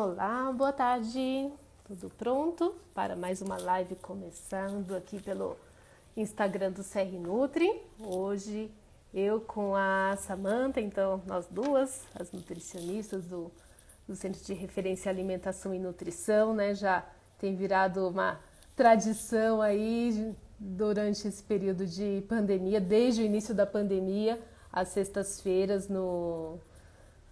Olá, boa tarde. Tudo pronto para mais uma live começando aqui pelo Instagram do CR Nutri. Hoje eu com a Samantha, então nós duas, as nutricionistas do Centro de Referência à Alimentação e Nutrição, né? Já tem virado uma tradição aí durante esse período de pandemia, desde o início da pandemia, às sextas-feiras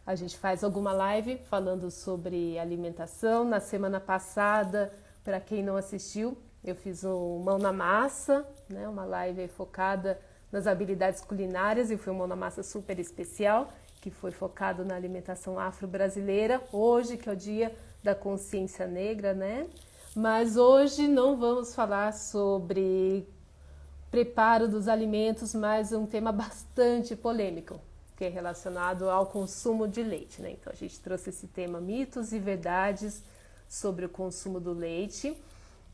a gente faz alguma live falando sobre alimentação. Na semana passada, para quem não assistiu, eu fiz um Mão na Massa, né? Uma live focada nas habilidades culinárias e foi um Mão na Massa super especial, que foi focado na alimentação afro-brasileira. Hoje, que é o dia da consciência negra, né? Mas hoje não vamos falar sobre preparo dos alimentos, mas um tema bastante polêmico, que é relacionado ao consumo de leite, né? Então a gente trouxe esse tema mitos e verdades sobre o consumo do leite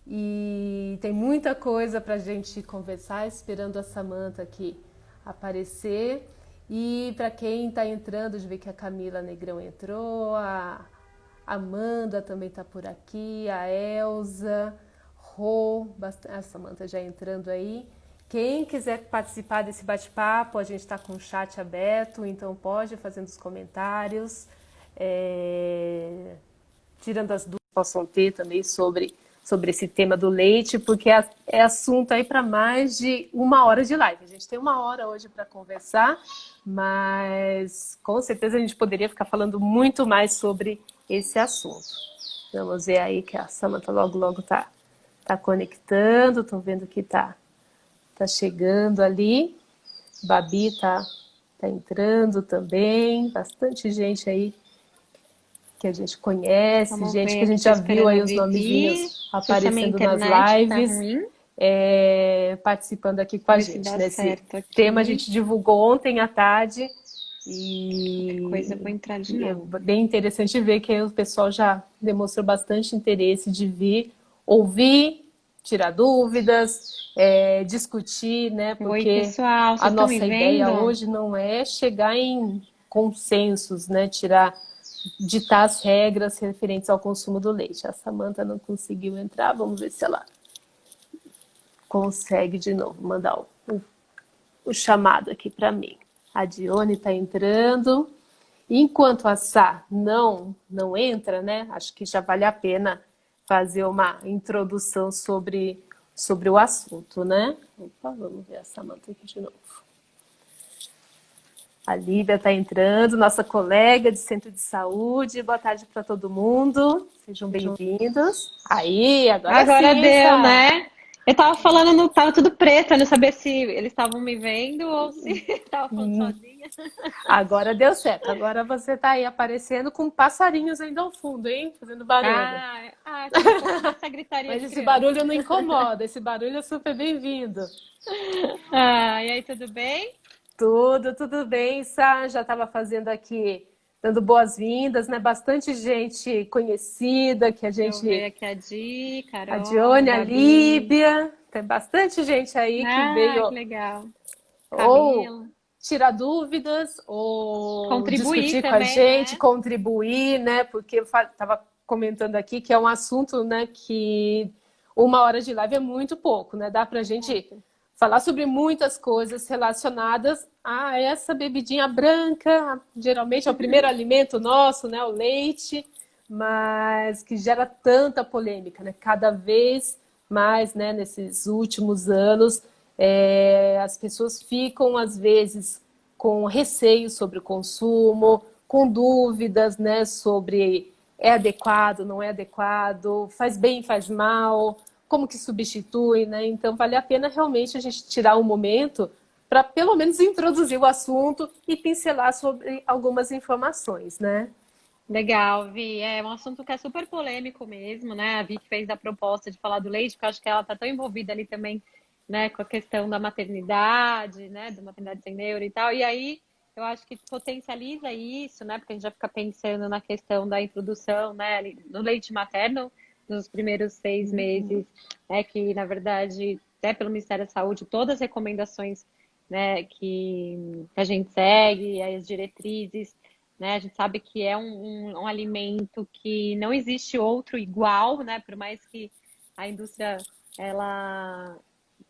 e tem muita coisa para a gente conversar, esperando a Samantha aqui aparecer. E para quem está entrando, de ver que a Camila Negrão entrou, a Amanda também está por aqui, a Elza, Rô, a Samantha já entrando aí. Quem quiser participar desse bate-papo, a gente está com o chat aberto, então pode ir fazendo os comentários, tirando as dúvidas que possam ter também sobre esse tema do leite, porque é assunto aí para mais de uma hora de live. A gente tem uma hora hoje para conversar, mas com certeza a gente poderia ficar falando muito mais sobre esse assunto. Vamos ver aí que a Samantha logo tá conectando, estão vendo que tá chegando ali. Babi tá entrando também. Bastante gente aí que a gente conhece, Vamos gente que ver a aqui, gente tô já viu esperando a aí os Vivi. nomezinhos Deixa eu ver se a minha aparecendo nas internet tá lives, ruim. participando aqui com a Ver se gente. dá Nesse certo tema a aqui. gente divulgou ontem à tarde Qualquer coisa eu e, vou entrar de e é novo. bem interessante ver que o pessoal já demonstrou bastante interesse de vir ouvir, tirar dúvidas, discutir, né? Oi, Porque pessoal, a vocês estão me nossa ideia vendo? hoje não é chegar em consensos, né? Ditar as regras referentes ao consumo do leite. A Samantha não conseguiu entrar, vamos ver se ela consegue de novo mandar o chamado aqui para mim. A Dione está entrando. Enquanto a Sá não entra, né? Acho que já vale a pena fazer uma introdução sobre o assunto, né? Opa, vamos ver a Samantha aqui de novo. A Lívia está entrando, nossa colega de centro de saúde. Boa tarde para todo mundo. Sejam bem-vindos. Aí, agora Agora sim, deu, Sá. né? Eu tava falando, tava tudo preto, eu não sabia se eles estavam me vendo ou se tava falando sozinha. Agora deu certo. Agora você está aí aparecendo com passarinhos ainda ao fundo, hein? Fazendo barulho. Tem um pouco dessa gritaria Mas de esse criança. barulho não incomoda. Esse barulho é super bem-vindo. Ah, e aí, tudo bem? Tudo bem, Sá. Já estava fazendo aqui, dando boas-vindas, né? Bastante gente conhecida que a Deixa eu ver gente. aqui a Di, A Carol, Dione, a Babi. Líbia. Tem bastante gente aí que Ah, veio que legal. ou Camila. tirar dúvidas ou Contribuir discutir com a também, gente, né? contribuir, né? Porque eu estava comentando aqui que é um assunto, né, que uma hora de live é muito pouco, né? Dá para a gente Muito. falar sobre muitas coisas relacionadas a essa bebidinha branca, geralmente é o primeiro alimento nosso, né? O leite, mas que gera tanta polêmica, né? Cada vez mais, né, nesses últimos anos, as pessoas ficam, às vezes, com receio sobre o consumo, com dúvidas, né, sobre é adequado, não é adequado, faz bem, faz mal, como que substitui, né? Então, vale a pena realmente a gente tirar um momento para, pelo menos, introduzir o assunto e pincelar sobre algumas informações, né? Legal, Vi. É um assunto que é super polêmico mesmo, né? A Vi que fez a proposta de falar do leite, porque eu acho que ela tá tão envolvida ali também, né, com a questão da maternidade, né, da maternidade sem neuro e tal. E aí, eu acho que potencializa isso, né, porque a gente já fica pensando na questão da introdução, né, no leite materno, nos primeiros 6 meses, né, que na verdade, até pelo Ministério da Saúde, todas as recomendações, né, que a gente segue, as diretrizes, né? A gente sabe que é um alimento que não existe outro igual, né? Por mais que a indústria ela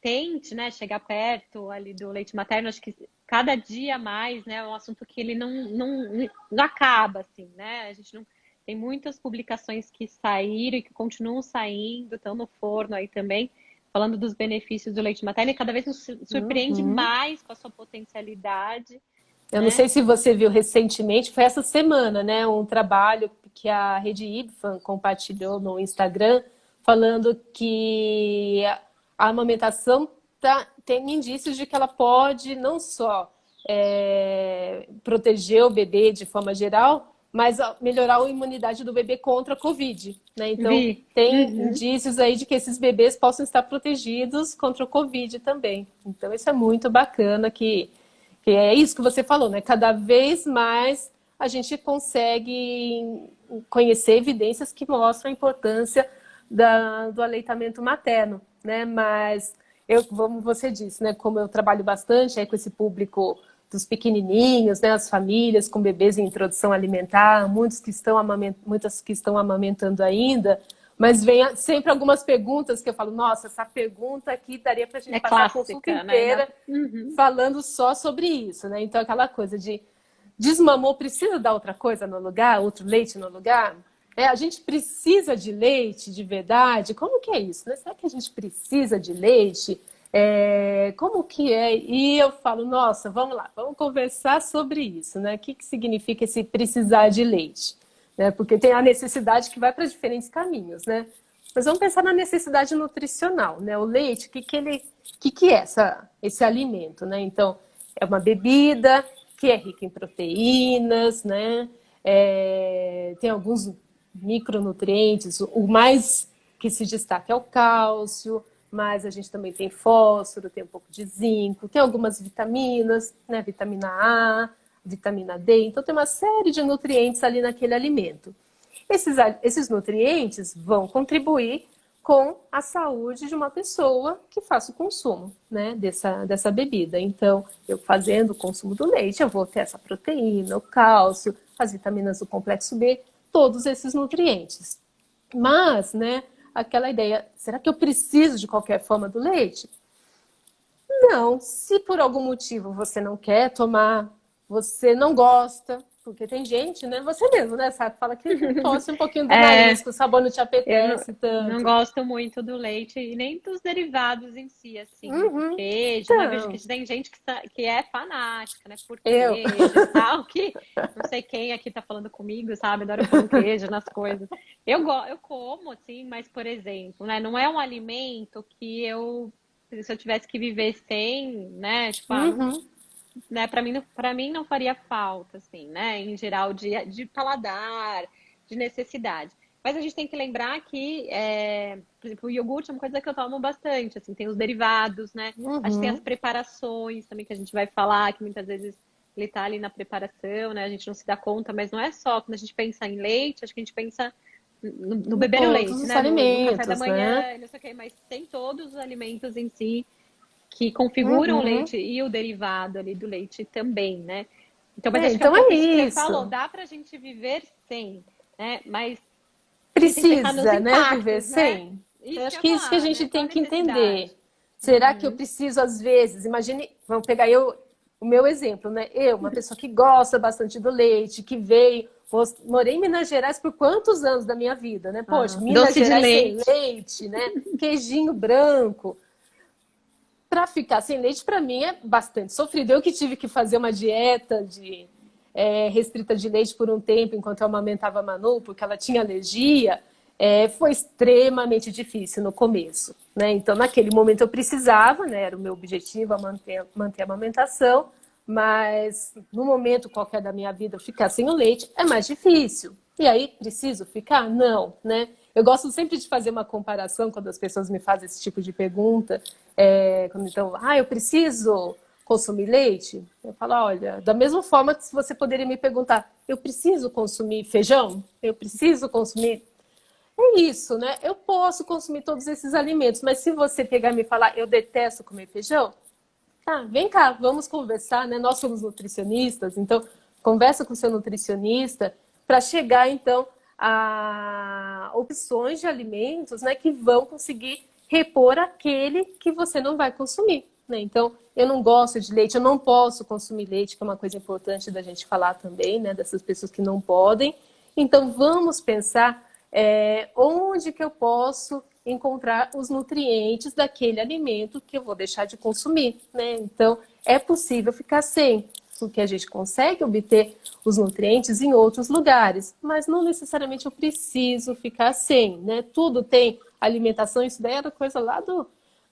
tente, né, chegar perto ali do leite materno, acho que cada dia mais, né, é um assunto que ele não acaba, assim, né? A gente não tem muitas publicações que saíram e que continuam saindo, estão no forno aí também, falando dos benefícios do leite materno, e cada vez nos surpreende Uhum. mais com a sua potencialidade, Eu não né? sei se você viu recentemente, foi essa semana, né? Um trabalho que a Rede IBFAM compartilhou no Instagram, falando que a amamentação tem indícios de que ela pode não só proteger o bebê de forma geral, mas melhorar a imunidade do bebê contra a Covid, né? Então, Vi. tem Uhum. indícios aí de que esses bebês possam estar protegidos contra o Covid também. Então, isso é muito bacana que é isso que você falou, né? Cada vez mais a gente consegue conhecer evidências que mostram a importância do aleitamento materno, né? Mas eu, como você disse, né? Como eu trabalho bastante aí com esse público dos pequenininhos, né? As famílias com bebês em introdução alimentar, muitas que estão amamentando ainda. Mas vem sempre algumas perguntas que eu falo, nossa, essa pergunta aqui daria para a gente É passar a consulta clássica, né? inteira Uhum. falando só sobre isso, né? Então, aquela coisa de desmamou, precisa dar outra coisa no lugar, outro leite no lugar? A gente precisa de leite de verdade? Como que é isso, né? Será que a gente precisa de leite? Como que é? E eu falo, nossa, vamos lá, vamos conversar sobre isso, né? O que significa esse precisar de leite? Né? Porque tem a necessidade que vai para diferentes caminhos, né? Mas vamos pensar na necessidade nutricional, né? O leite, que é esse alimento, né? Então, é uma bebida que é rica em proteínas, né? Tem alguns micronutrientes, o mais que se destaca é o cálcio, mas a gente também tem fósforo, tem um pouco de zinco, tem algumas vitaminas, né? Vitamina A, vitamina D, então tem uma série de nutrientes ali naquele alimento. Esses nutrientes vão contribuir com a saúde de uma pessoa que faça o consumo, né, dessa bebida. Então, eu fazendo o consumo do leite, eu vou ter essa proteína, o cálcio, as vitaminas do complexo B, todos esses nutrientes. Mas, né, aquela ideia, será que eu preciso de qualquer forma do leite? Não, se por algum motivo você não quer tomar, você não gosta, porque tem gente, né? Você mesmo, né, sabe? Fala que tosse um pouquinho do nariz, É, que o sabor não te eu não, apetece não tanto. gosto muito do leite e nem dos derivados em si, assim, do Uhum. queijo, né? Vejo que Então, tem gente que é fanática, né, por eu. queijo e tal, que não sei quem aqui tá falando comigo, sabe? Adoro pôr um queijo nas coisas. Eu como, assim, mas, por exemplo, né, não é um alimento que se eu tivesse que viver sem, né, tipo, não, Uhum. né, para mim não faria falta, assim, né, em geral, de paladar, de necessidade. Mas a gente tem que lembrar que, por exemplo, o iogurte é uma coisa que eu tomo bastante, assim, tem os derivados, né? A gente tem as Uhum. preparações também que a gente vai falar, que muitas vezes ele tá ali na preparação, né? A gente não se dá conta, mas não é só quando a gente pensa em leite, acho que a gente pensa no Em beber o todos leite, os né? No café da alimentos, né? manhã, não sei o quê, mas tem todos os alimentos em si que configuram o Uhum. leite e o derivado ali do leite também, né? Então, mas acho que é um Então é pouco isso que você falou, isso. dá pra gente viver sem, né? Mas a gente tem que pensar nos Precisa, né, viver impactos, né? sem? Eu Isso que acho eu que é ia isso que a falar, né? gente Qual tem a que entender. necessidade? Será que eu Uhum. preciso, às vezes, imagine, vamos pegar o meu exemplo, né? Eu, uma pessoa que gosta bastante do leite, que veio, morei em Minas Gerais por quantos anos da minha vida, né? Poxa, Ah, Minas doce de Gerais sem leite. leite, né? Queijinho branco. Para ficar sem leite, para mim, é bastante sofrido. Eu que tive que fazer uma dieta restrita de leite por um tempo, enquanto eu amamentava a Manu, porque ela tinha alergia, foi extremamente difícil no começo. Né? Então, naquele momento eu precisava, né? Era o meu objetivo, manter a amamentação, mas no momento qualquer da minha vida, ficar sem o leite é mais difícil. E aí, preciso ficar? Não, né? Eu gosto sempre de fazer uma comparação quando as pessoas me fazem esse tipo de pergunta. Então, eu preciso consumir leite? Eu falo, olha, da mesma forma que você poderia me perguntar, eu preciso consumir feijão? Eu preciso consumir... É isso, né? Eu posso consumir todos esses alimentos, mas se você pegar e me falar, eu detesto comer feijão, tá, vem cá, vamos conversar, né? Nós somos nutricionistas, então conversa com o seu nutricionista para chegar, então, a opções de alimentos, né, que vão conseguir repor aquele que você não vai consumir, né? Então, eu não gosto de leite, eu não posso consumir leite, que é uma coisa importante da gente falar também, né, dessas pessoas que não podem. Então, vamos pensar onde que eu posso encontrar os nutrientes daquele alimento que eu vou deixar de consumir, né? Então, é possível ficar sem, porque a gente consegue obter os nutrientes em outros lugares, mas não necessariamente eu preciso ficar sem, né? Tudo tem alimentação, isso daí era coisa lá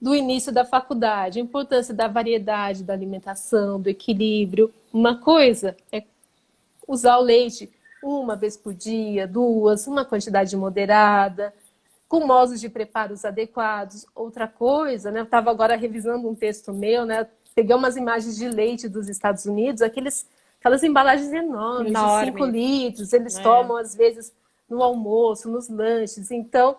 do início da faculdade, a importância da variedade da alimentação, do equilíbrio. Uma coisa é usar o leite uma vez por dia, duas, uma quantidade moderada, com modos de preparos adequados. Outra coisa, né? Eu estava agora revisando um texto meu, né? Peguei umas imagens de leite dos Estados Unidos, aquelas embalagens enormes, de 5 litros, eles tomam às vezes no almoço, nos lanches. Então,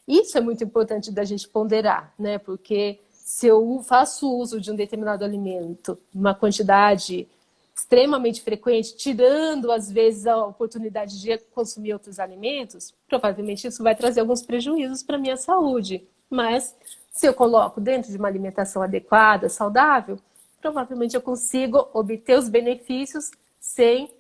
isso é muito importante da gente ponderar, né? Porque se eu faço uso de um determinado alimento, uma quantidade extremamente frequente, tirando às vezes a oportunidade de consumir outros alimentos, provavelmente isso vai trazer alguns prejuízos para a minha saúde. Mas se eu coloco dentro de uma alimentação adequada, saudável, provavelmente eu consigo obter os benefícios sem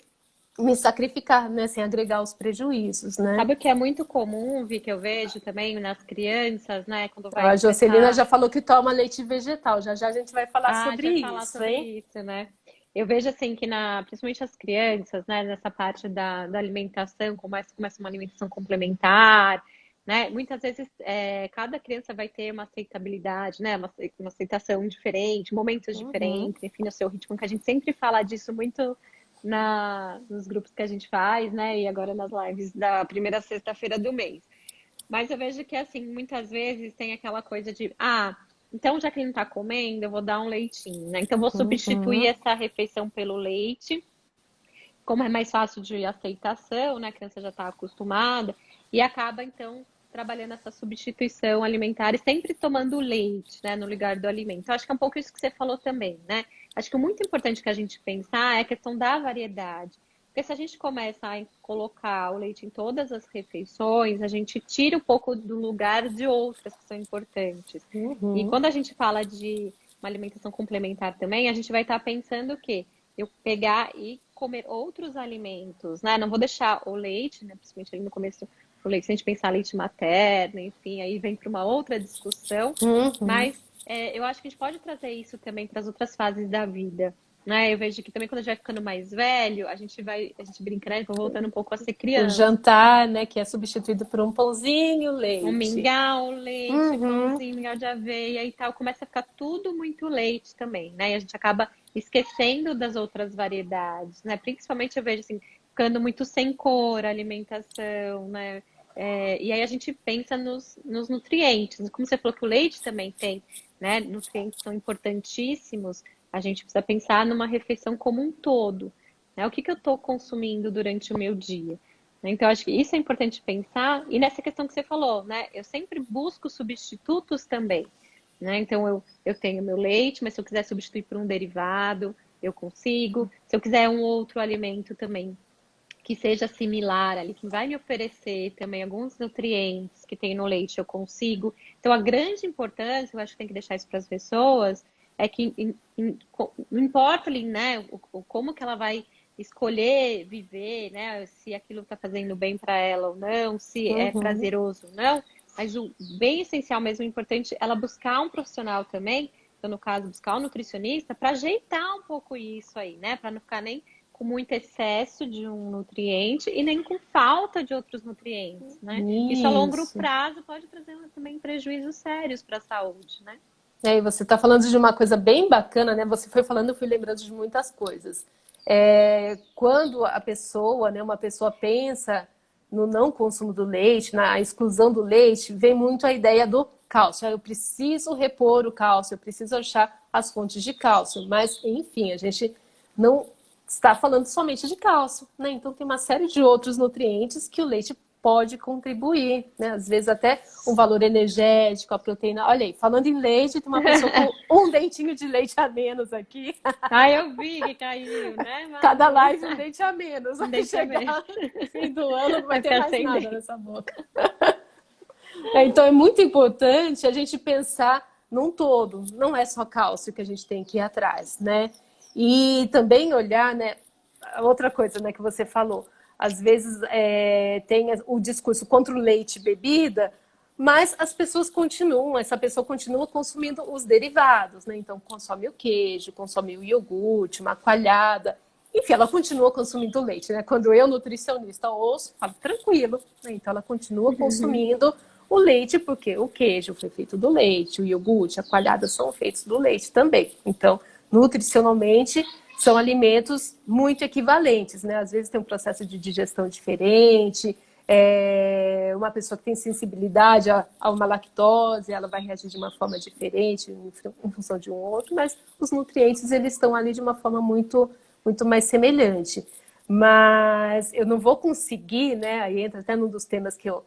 me sacrificar, né? Sem agregar os prejuízos, né? Sabe o que é muito comum, Vi, que eu vejo também nas crianças, né? Quando vai A Jocelina já falou que toma leite vegetal. Já já a gente vai falar sobre vai isso, falar sobre hein? isso, né? Eu vejo assim que principalmente as crianças, né, nessa parte da alimentação, começa uma alimentação complementar, né? Muitas vezes cada criança vai ter uma aceitabilidade, né? Uma aceitação diferente, momentos diferentes, enfim, no seu ritmo, que a gente sempre fala disso muito nos grupos que a gente faz, né? E agora nas lives da primeira sexta-feira do mês. Mas eu vejo que, assim, muitas vezes tem aquela coisa de, então já que ele não tá comendo, eu vou dar um leitinho, né? Então, eu vou substituir essa refeição pelo leite, como é mais fácil de aceitação, né? A criança já está acostumada, e acaba, então, trabalhando essa substituição alimentar e sempre tomando leite, né? No lugar do alimento. Eu acho que é um pouco isso que você falou também, né? Acho que o muito importante que a gente pensar é a questão da variedade. Porque se a gente começa a colocar o leite em todas as refeições, a gente tira um pouco do lugar de outras que são importantes. E quando a gente fala de uma alimentação complementar também, a gente vai estar pensando o quê? Eu pegar e comer outros alimentos, né? Não vou deixar o leite, né? Principalmente ali no começo, o leite, se a gente pensar leite materno, enfim, aí vem para uma outra discussão. Mas eu acho que a gente pode trazer isso também para as outras fases da vida. Né? Eu vejo que também quando a gente vai ficando mais velho, a gente brinca, né? Voltando um pouco a ser O criança. jantar, né, que é substituído por um pãozinho, leite. Um mingau, leite, pãozinho, mingau de aveia e tal. Começa a ficar tudo muito leite também, né? E a gente acaba esquecendo das outras variedades, né? Principalmente eu vejo assim, ficando muito sem cor a alimentação, né? E aí a gente pensa nos nutrientes. Como você falou que o leite também tem, né? Nutrientes são importantíssimos. A gente precisa pensar numa refeição como um todo, né? O que eu estou consumindo durante o meu dia? Então, acho que isso é importante pensar. E nessa questão que você falou, né? Eu sempre busco substitutos também, né? Então, eu tenho meu leite, mas se eu quiser substituir por um derivado, eu consigo. Se eu quiser um outro alimento também que seja similar ali, que vai me oferecer também alguns nutrientes que tem no leite, eu consigo. Então, a grande importância, eu acho que tem que deixar isso para as pessoas, é que não importa ali, né, como que ela vai escolher viver, né, se aquilo está fazendo bem para ela ou não, se é prazeroso ou não, mas o bem essencial mesmo, importante, ela buscar um profissional também, então no caso buscar um nutricionista, para ajeitar um pouco isso aí, né, para não ficar nem com muito excesso de um nutriente e nem com falta de outros nutrientes, né? Isso a longo prazo pode trazer também prejuízos sérios para a saúde, né? E você está falando de uma coisa bem bacana, né? Você foi falando, eu fui lembrando de muitas coisas. Quando a pessoa, né, uma pessoa pensa no não consumo do leite, na exclusão do leite, vem muito a ideia do cálcio. Eu preciso repor o cálcio, eu preciso achar as fontes de cálcio. Mas, enfim, a gente não está falando somente de cálcio, né? Então tem uma série de outros nutrientes que o leite pode contribuir, né? Às vezes até um valor energético, a proteína. Olha aí, falando em leite, tem uma pessoa com um dentinho de leite a menos aqui. Ah, eu vi que caiu, né, Cada Manu? live um dente a menos. Um Vai dente a menos. chegar no fim do ano, não vai Vai ter ficar mais sem nada dente. nessa boca. Então é muito importante a gente pensar num todo, não é só cálcio que a gente tem que ir atrás, né? E também olhar, né, outra coisa, né, que você falou, às vezes tem o discurso contra o leite e bebida, mas as pessoas continuam, essa pessoa continua consumindo os derivados, né? Então consome o queijo, consome o iogurte, uma coalhada, enfim, ela continua consumindo leite, né? Quando eu, nutricionista, ouço, falo tranquilo, né? Então ela continua consumindo o leite, porque o queijo foi feito do leite, o iogurte, a coalhada são feitos do leite também. Então, nutricionalmente, são alimentos muito equivalentes, né? Às vezes tem um processo de digestão diferente, uma pessoa que tem sensibilidade a uma lactose, ela vai reagir de uma forma diferente em função de um outro, mas os nutrientes, eles estão ali de uma forma muito, muito mais semelhante. Mas eu não vou conseguir, né? Aí entra até num dos temas que eu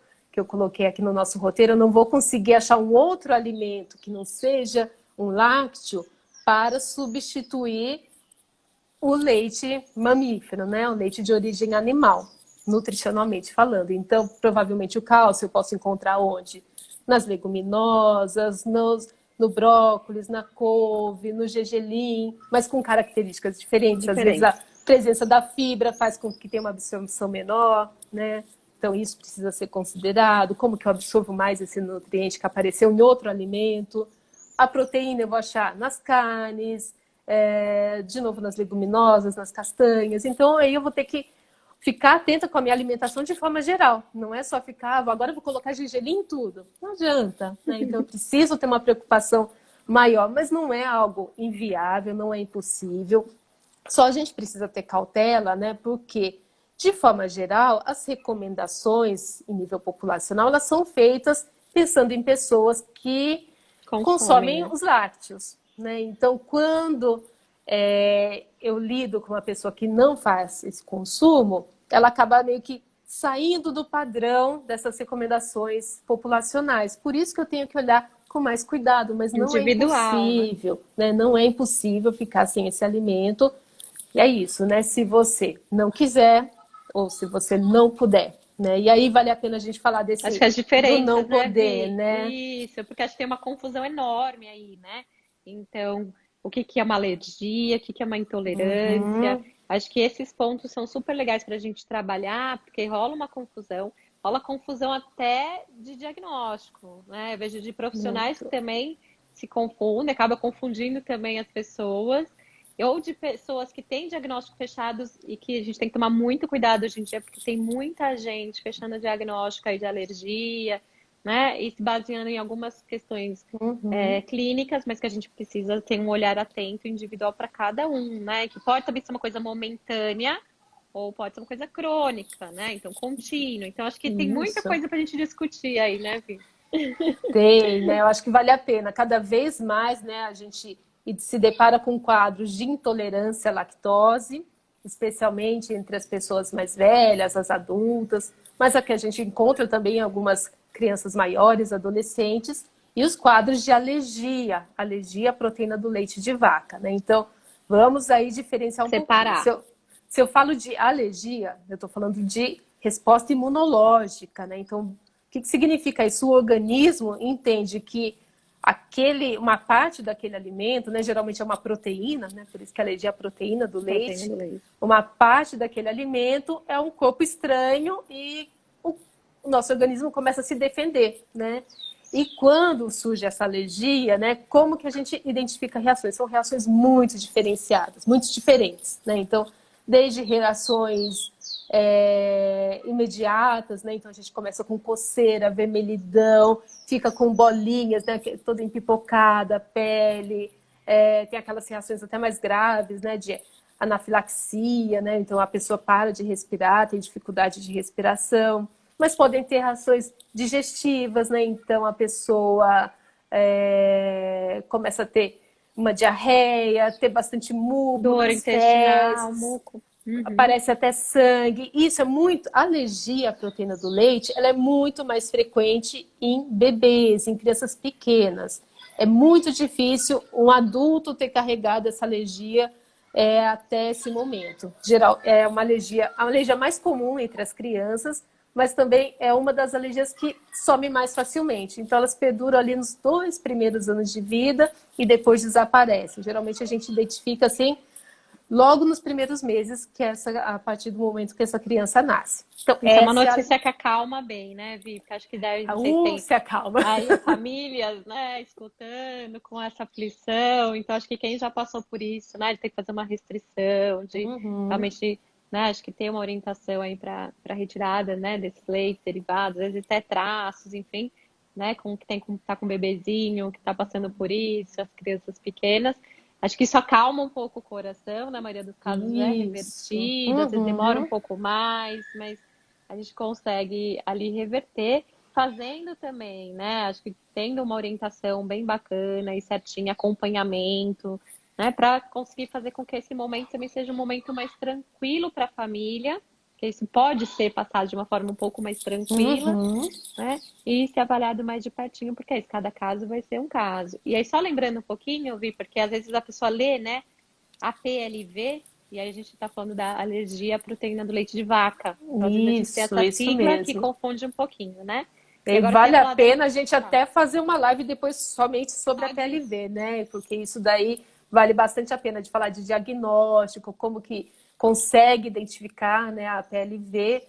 coloquei aqui no nosso roteiro, eu não vou conseguir achar um outro alimento que não seja um lácteo para substituir o leite mamífero, né? O leite de origem animal, nutricionalmente falando. Então, provavelmente o cálcio eu posso encontrar onde? Nas leguminosas, no brócolis, na couve, no gergelim, mas com características diferentes. Às vezes a presença da fibra faz com que tenha uma absorção menor, né? Então, isso precisa ser considerado. Como que eu absorvo mais esse nutriente que apareceu em outro alimento? A proteína eu vou achar nas carnes, de novo nas leguminosas, nas castanhas. Então, aí eu vou ter que ficar atenta com a minha alimentação de forma geral. Não é só ficar, agora eu vou colocar gergelim em tudo. Não adianta, né? Então, eu preciso ter uma preocupação maior, mas não é algo inviável, não é impossível. Só a gente precisa ter cautela, né? Porque, de forma geral, as recomendações em nível populacional, elas são feitas pensando em pessoas que consomem né? os lácteos, né? Então, quando eu lido com uma pessoa que não faz esse consumo, ela acaba meio que saindo do padrão dessas recomendações populacionais. Por isso que eu tenho que olhar com mais cuidado, mas não é Individual, né? impossível, né? Não é impossível ficar sem esse alimento. E é isso, né? Se você não quiser ou se você não puder, né? E aí vale a pena a gente falar Acho que as do não diferenças, né, poder, Vi? né? Isso, porque acho que tem uma confusão enorme aí, né? Então, o que que é uma alergia, o que que é uma intolerância? Uhum. Acho que esses pontos são super legais para a gente trabalhar, porque rola confusão até de diagnóstico, né? Eu vejo de profissionais que Muito. também se confundem, acaba confundindo também as pessoas, ou de pessoas que têm diagnósticos fechados e que a gente tem que tomar muito cuidado hoje em dia, porque tem muita gente fechando diagnóstico aí de alergia, né? E se baseando em algumas questões Uhum. clínicas, mas que a gente precisa ter um olhar atento, individual para cada um, né? Que pode também ser uma coisa momentânea ou pode ser uma coisa crônica, né? Então, contínua. Então, acho que tem muita Isso. coisa para a gente discutir aí, né, Vi? Tem, né? Eu acho que vale a pena. Cada vez mais, né, a gente se depara com quadros de intolerância à lactose, especialmente entre as pessoas mais velhas, as adultas, mas aqui a gente encontra também algumas crianças maiores, adolescentes, e os quadros de alergia, alergia à proteína do leite de vaca, né? Então, vamos aí diferenciar um pouquinho. Separar. Se eu falo de alergia, eu estou falando de resposta imunológica, né? Então, o que significa isso? O organismo entende que uma parte daquele alimento, né, geralmente é uma proteína, né, por isso que a alergia é a proteína do Proteína leite, do leite. uma parte daquele alimento é um corpo estranho e o nosso organismo começa a se defender, né? E quando surge essa alergia, né, como que a gente identifica reações? São reações muito diferenciadas, muito diferentes, né? Então, desde reações imediatas, né? Então a gente começa com coceira, vermelhidão, fica com bolinhas, né? Toda empipocada, pele, tem aquelas reações até mais graves, né? De anafilaxia, né? Então a pessoa para de respirar, tem dificuldade de respiração, mas podem ter reações digestivas, né? Então a pessoa começa a ter uma diarreia, ter bastante muco Dor nas intestinal, fezes. muco. Uhum. aparece até sangue. Isso é muito... A alergia à proteína do leite, ela é muito mais frequente em bebês, em crianças pequenas. É muito difícil um adulto ter carregado essa alergia até esse momento. Geral, é uma alergia, a alergia mais comum entre as crianças, mas também é uma das alergias que some mais facilmente. Então, elas perduram ali nos 2 primeiros anos de vida e depois desaparecem. Geralmente, a gente identifica assim logo nos primeiros meses, que é a partir do momento que essa criança nasce. Então, Isso é uma essa é notícia que acalma bem, né, Vi? Porque acho que deve, a... não sei se tem se acalma. aí a família, né, escutando com essa aflição. Então, acho que quem já passou por isso, né, de ter que fazer uma restrição, de Uhum. realmente, né, acho que tem uma orientação aí para retirada, né, desses leites derivados, às vezes até traços, enfim, né, com que tem que tá com um bebezinho, que está passando por isso, as crianças pequenas. Acho que isso acalma um pouco o coração, na maioria dos casos é Isso. revertido, às vezes demora um Uhum. pouco mais, mas a gente consegue ali reverter, fazendo também, né? Acho que tendo uma orientação bem bacana e certinha, acompanhamento, né? Para conseguir fazer com que esse momento também seja um momento mais tranquilo para a família, que isso pode ser passado de uma forma um pouco mais tranquila, Uhum. né? E ser avaliado mais de pertinho, porque isso, cada caso vai ser um caso. E aí, só lembrando um pouquinho, eu vi, porque às vezes a pessoa lê, né? APLV, e aí a gente está falando da alergia à proteína do leite de vaca. Então, às vezes a gente tem essa Isso sigla que mesmo. confunde um pouquinho, né? E E agora você ia vale a falar da. pena a gente Tá, até fazer uma live depois somente sobre a pode. PLV, né? Porque isso daí vale bastante a pena de falar de diagnóstico, como que consegue identificar, né, a PLV,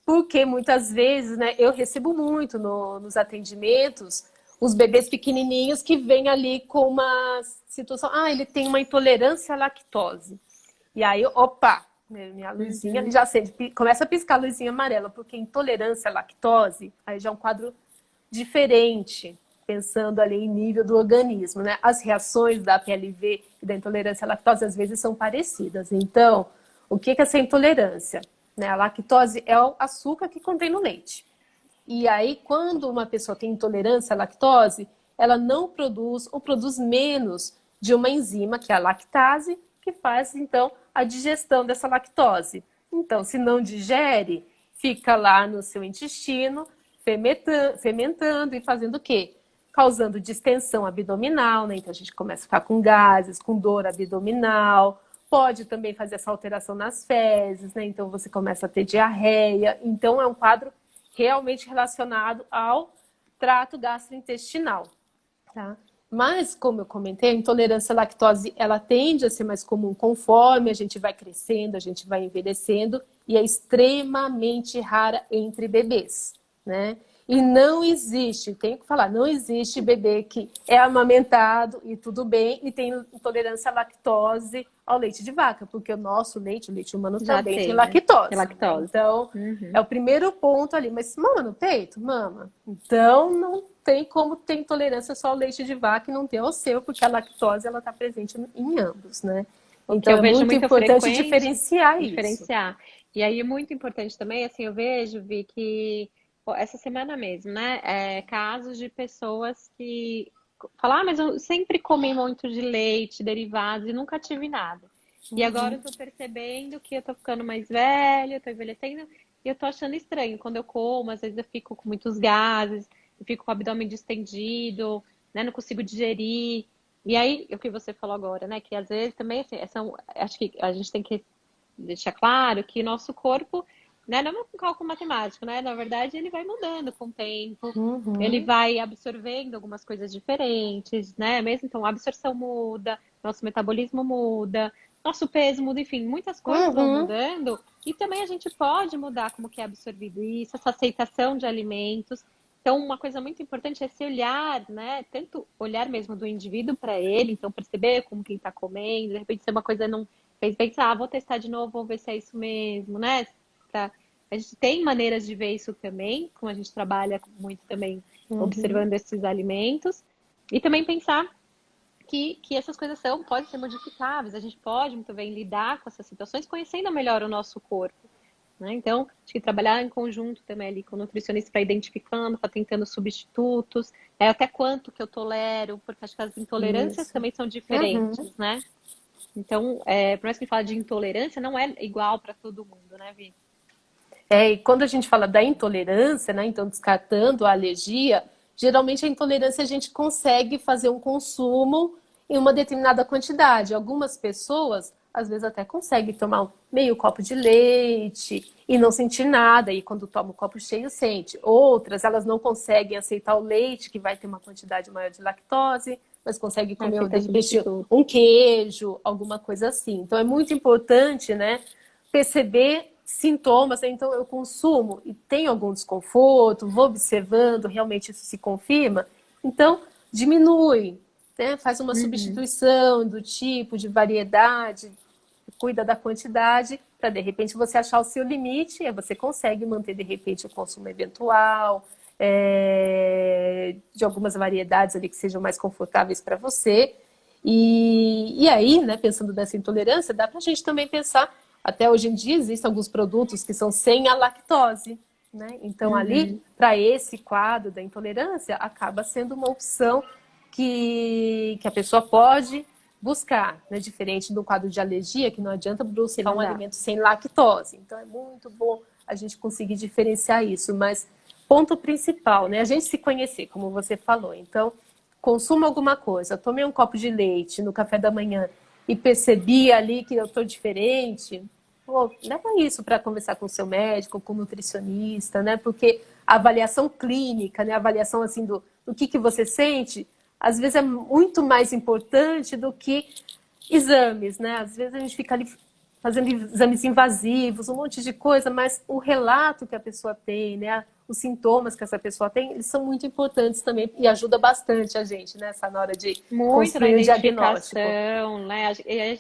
porque muitas vezes, né, eu recebo muito nos atendimentos os bebês pequenininhos que vêm ali com uma situação, ele tem uma intolerância à lactose. E aí, opa, minha luzinha ele Uhum. já acende, começa a piscar a luzinha amarela, porque intolerância à lactose, aí já é um quadro diferente, pensando ali em nível do organismo, né? As reações da PLV e da intolerância à lactose às vezes são parecidas. Então, o que é essa intolerância? Né? A lactose é o açúcar que contém no leite. E aí, quando uma pessoa tem intolerância à lactose, ela não produz ou produz menos de uma enzima, que é a lactase, que faz, então, a digestão dessa lactose. Então, se não digere, fica lá no seu intestino, fermentando e fazendo o quê? Causando distensão abdominal, né? Então, a gente começa a ficar com gases, com dor abdominal. Pode também fazer essa alteração nas fezes, né? Então, você começa a ter diarreia. Então, é um quadro realmente relacionado ao trato gastrointestinal, tá? Mas, como eu comentei, a intolerância à lactose, ela tende a ser mais comum conforme a gente vai crescendo, a gente vai envelhecendo, e é extremamente rara entre bebês, né? E não existe, tenho que falar, não existe bebê que é amamentado e tudo bem e tem intolerância à lactose ao leite de vaca, porque o nosso leite, o leite humano Já também tem tem, né? Tem lactose, né? lactose. Então, é Uhum. o primeiro ponto ali. Mas mama no peito? Mama. Então, não tem como ter intolerância só ao leite de vaca e não ter ao seu, porque a lactose ela está presente em ambos, né? O que Então, eu é vejo muito muito importante frequente, diferenciar isso. diferenciar. E aí, muito importante também, assim, eu vejo, Vi, que pô, essa semana mesmo, né? Casos de pessoas que falam, mas eu sempre comi muito de leite, derivados, e nunca tive nada. E agora eu tô percebendo que eu tô ficando mais velha, eu tô envelhecendo, e eu tô achando estranho. Quando eu como, às vezes eu fico com muitos gases, eu fico com o abdômen distendido, né? Não consigo digerir. E aí, o que você falou agora, né? Que às vezes também, assim, acho que a gente tem que deixar claro que nosso corpo, né, não é um cálculo matemático, né? Na verdade, ele vai mudando com o tempo, ele Uhum. vai absorvendo algumas coisas diferentes, né? Mesmo então, a absorção muda, nosso metabolismo muda, nosso peso muda, enfim, muitas coisas vão Uhum. mudando e também a gente pode mudar como que é absorvido isso, essa aceitação de alimentos. Então, uma coisa muito importante é esse olhar, né? Tanto olhar mesmo do indivíduo para ele, então perceber como que ele está comendo, de repente ser uma coisa não fez pensar, vou testar de novo, vou ver se é isso mesmo, né? Pra... A gente tem maneiras de ver isso também, como a gente trabalha muito também Uhum. observando esses alimentos, e também pensar que essas coisas podem ser modificáveis, a gente pode muito bem lidar com essas situações conhecendo melhor o nosso corpo. Né? Então, acho que trabalhar em conjunto também ali com o nutricionista para identificando, para tentando substitutos, até quanto que eu tolero, porque acho que as intolerâncias Isso. também são Uhum. diferentes, né? Então, por mais que a gente fala de intolerância, não é igual para todo mundo, né, Vi? E quando a gente fala da intolerância, né, então descartando a alergia, geralmente a intolerância a gente consegue fazer um consumo em uma determinada quantidade. Algumas pessoas, às vezes, até conseguem tomar meio copo de leite e não sentir nada, e quando toma o copo cheio, sente. Outras, elas não conseguem aceitar o leite, que vai ter uma quantidade maior de lactose, mas conseguem comer, Aceita de repente, substituto. um queijo, alguma coisa assim. Então, é muito importante, né, perceber sintomas, né? Então eu consumo e tenho algum desconforto, vou observando, realmente isso se confirma, então diminui, né? Faz uma Uhum. substituição do tipo, de variedade, cuida da quantidade, para de repente você achar o seu limite, e aí você consegue manter de repente o consumo eventual, de algumas variedades ali que sejam mais confortáveis para você. E aí, né, pensando nessa intolerância, dá para a gente também pensar, até hoje em dia existem alguns produtos que são sem a lactose, né? Então ali, Uhum. para esse quadro da intolerância, acaba sendo uma opção que a pessoa pode buscar, né? Diferente do quadro de alergia, que não adianta Que buscar não um dá. alimento sem lactose. Então é muito bom a gente conseguir diferenciar isso, mas ponto principal, né? A gente se conhecer, como você falou. Então, consuma alguma coisa, tomei um copo de leite no café da manhã e percebi ali que eu estou diferente, pô, leva isso para conversar com o seu médico, com o nutricionista, né? Porque a avaliação clínica, né? A avaliação assim do que você sente, às vezes é muito mais importante do que exames, né? Às vezes a gente fica ali fazendo exames invasivos, um monte de coisa, mas o relato que a pessoa tem, né? Os sintomas que essa pessoa tem, eles são muito importantes também e ajuda bastante a gente, né? Essa na hora de Muito na construir o diagnóstico. identificação, né?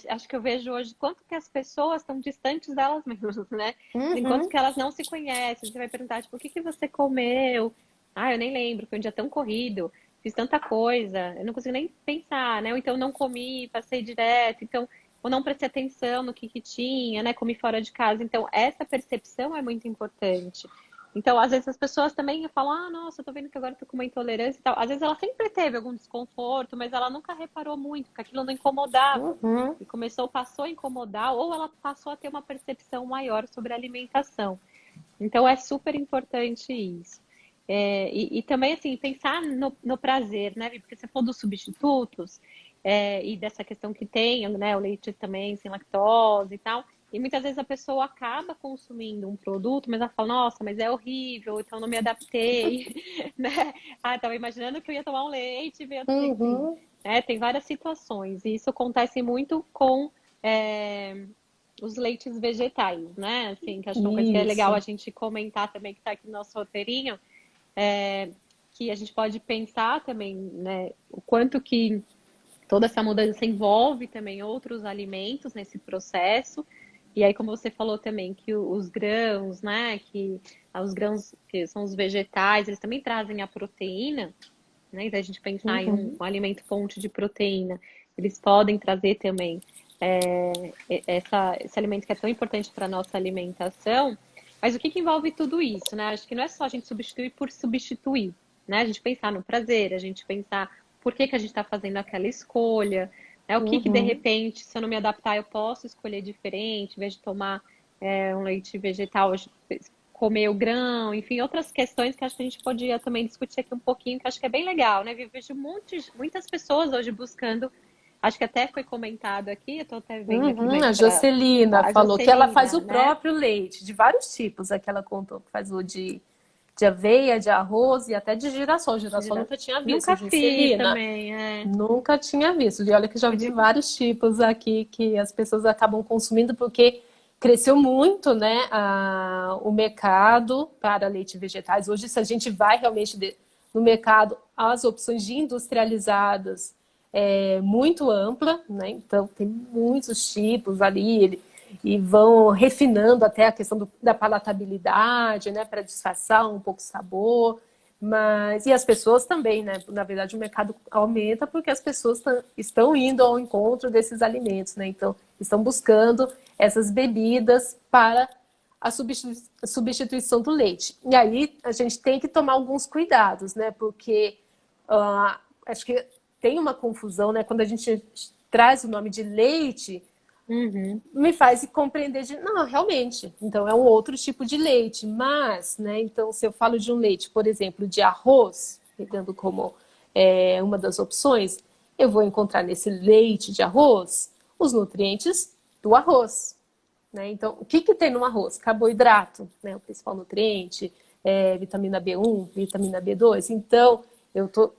Acho que eu vejo hoje quanto que as pessoas estão distantes delas mesmas, né? Enquanto Uhum, que elas não se conhecem. Você vai perguntar, tipo, o que que você comeu? Ah, eu nem lembro, foi um dia tão corrido, fiz tanta coisa, eu não consigo nem pensar, né? Ou então não comi, passei direto, então, ou não prestei atenção no que tinha, né? Comi fora de casa. Então, essa percepção é muito importante. Então, às vezes as pessoas também falam, ah, nossa, eu tô vendo que agora eu tô com uma intolerância e tal. Às vezes ela sempre teve algum desconforto, mas ela nunca reparou muito, porque aquilo não incomodava. uhum. E passou a incomodar, ou ela passou a ter uma percepção maior sobre a alimentação. Então, é super importante isso. E também, assim, pensar no prazer, né? Porque você falou dos substitutos, e dessa questão que tem, né? O leite também sem lactose e tal. E muitas vezes a pessoa acaba consumindo um produto, mas ela fala, nossa, mas é horrível, então não me adaptei, né? Ah, estava imaginando que eu ia tomar um leite e veio outro jeito, enfim. Uhum. Tem várias situações, e isso acontece muito com os leites vegetais, né? Assim, que acho que é uma coisa que é legal a Isso. gente comentar também, que está aqui no nosso roteirinho, que a gente pode pensar também, né? O quanto que toda essa mudança envolve também outros alimentos nesse processo. E aí, como você falou também, que os grãos, né? Que os grãos que são os vegetais, eles também trazem a proteína, né? Então, a gente pensar em um Uhum. alimento fonte de proteína, eles podem trazer também esse alimento que é tão importante para a nossa alimentação. Mas o que envolve tudo isso, né? Acho que não é só a gente substituir por substituir, né? A gente pensar no prazer, a gente pensar por que a gente está fazendo aquela escolha, né? O que de Uhum. repente, se eu não me adaptar, eu posso escolher diferente, em vez de tomar um leite vegetal, comer o grão, enfim, outras questões que acho que a gente podia também discutir aqui um pouquinho, que acho que é bem legal, né? Eu vejo muitas pessoas hoje buscando, acho que até foi comentado aqui, eu estou até vendo aqui Uhum. bem A para Jocelina a falou que ela faz Jocelina, o né? próprio leite, de vários tipos. Aqui ela contou que faz o de aveia, de arroz e até de girassol. Girassol nunca tinha visto, Nunca fiz Juscelina. também, Nunca tinha visto. E olha que já vi podia. vários tipos aqui que as pessoas acabam consumindo porque cresceu muito, né, o mercado para leite vegetais. Hoje, se a gente vai realmente no mercado, as opções de industrializadas é muito ampla, né? Então tem muitos tipos ali e vão refinando até a questão da palatabilidade, né, para disfarçar um pouco o sabor. Mas, e as pessoas também, né? Na verdade, o mercado aumenta porque as pessoas estão indo ao encontro desses alimentos, né? Então, estão buscando essas bebidas para a substituição do leite. E aí, a gente tem que tomar alguns cuidados, né? Porque acho que tem uma confusão, né? Quando a gente traz o nome de leite, me faz compreender de, não, realmente, então é um outro tipo de leite, mas, né, então se eu falo de um leite, por exemplo, de arroz, pegando como uma das opções, eu vou encontrar nesse leite de arroz os nutrientes do arroz, né? Então, o que tem no arroz? Carboidrato, né, o principal nutriente, vitamina B1, vitamina B2, então eu estou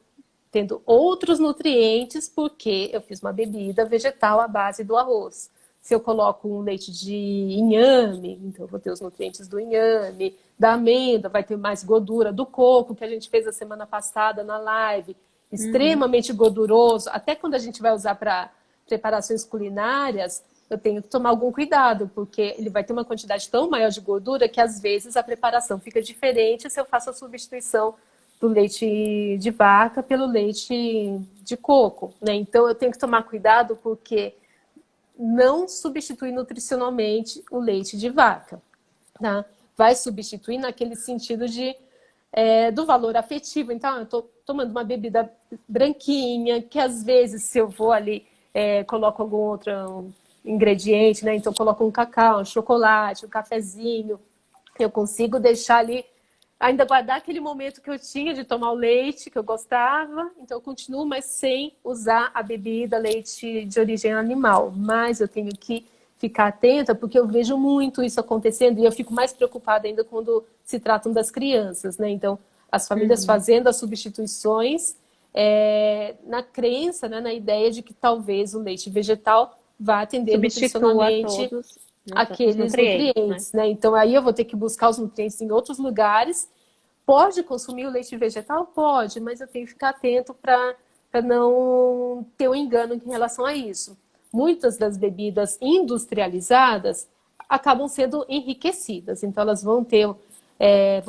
tendo outros nutrientes porque eu fiz uma bebida vegetal à base do arroz. Se eu coloco um leite de inhame, então eu vou ter os nutrientes do inhame, da amêndoa, vai ter mais gordura, do coco, que a gente fez a semana passada na live, extremamente gorduroso. Até quando a gente vai usar para preparações culinárias, eu tenho que tomar algum cuidado, porque ele vai ter uma quantidade tão maior de gordura que às vezes a preparação fica diferente se eu faço a substituição do leite de vaca pelo leite de coco, né? Então eu tenho que tomar cuidado porque não substitui nutricionalmente o leite de vaca, tá? Vai substituir naquele sentido do valor afetivo. Então, eu estou tomando uma bebida branquinha, que às vezes, se eu vou ali, coloco algum outro ingrediente, né? Então, coloco um cacau, um chocolate, um cafezinho. Eu consigo deixar ali, ainda guardar aquele momento que eu tinha de tomar o leite, que eu gostava. Então, eu continuo, mas sem usar a bebida, leite de origem animal. Mas eu tenho que ficar atenta, porque eu vejo muito isso acontecendo e eu fico mais preocupada ainda quando se tratam das crianças, né? Então, as famílias fazendo as substituições na crença, né, na ideia de que talvez o leite vegetal vá atender nutricionalmente todos aqueles nutrientes, né? Então, aí eu vou ter que buscar os nutrientes em outros lugares. Pode consumir o leite vegetal? Pode, mas eu tenho que ficar atento para não ter um engano em relação a isso. Muitas das bebidas industrializadas acabam sendo enriquecidas, então elas vão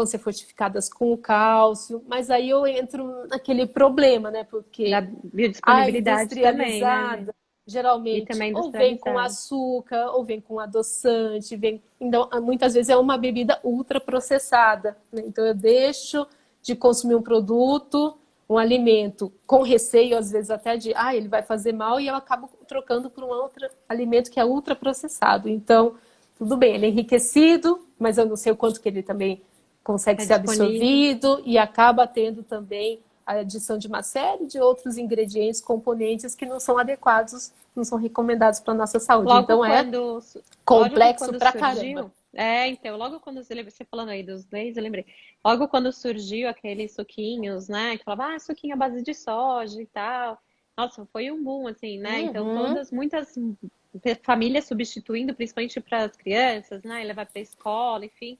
ser fortificadas com o cálcio, mas aí eu entro naquele problema, né? Porque da biodisponibilidade também, né? geralmente também ou vem com industrializada. açúcar, ou vem com adoçante, então muitas vezes é uma bebida ultraprocessada, né? Então eu deixo de consumir um produto, um alimento com receio, às vezes até de, ele vai fazer mal, e eu acabo trocando por um outro alimento que é ultraprocessado. Então, tudo bem, ele é enriquecido, mas eu não sei o quanto que ele também consegue ser absorvido e acaba tendo também a adição de uma série de outros ingredientes, componentes que não são adequados, não são recomendados para a nossa saúde. Então complexo pra caramba. Então, logo quando você falando aí dos leis, eu lembrei. Logo quando surgiu aqueles suquinhos, né? Que falava, suquinho à base de soja e tal. Nossa, foi um boom, assim, né? Então, muitas famílias substituindo, principalmente para as crianças, né? E levar para a escola, enfim.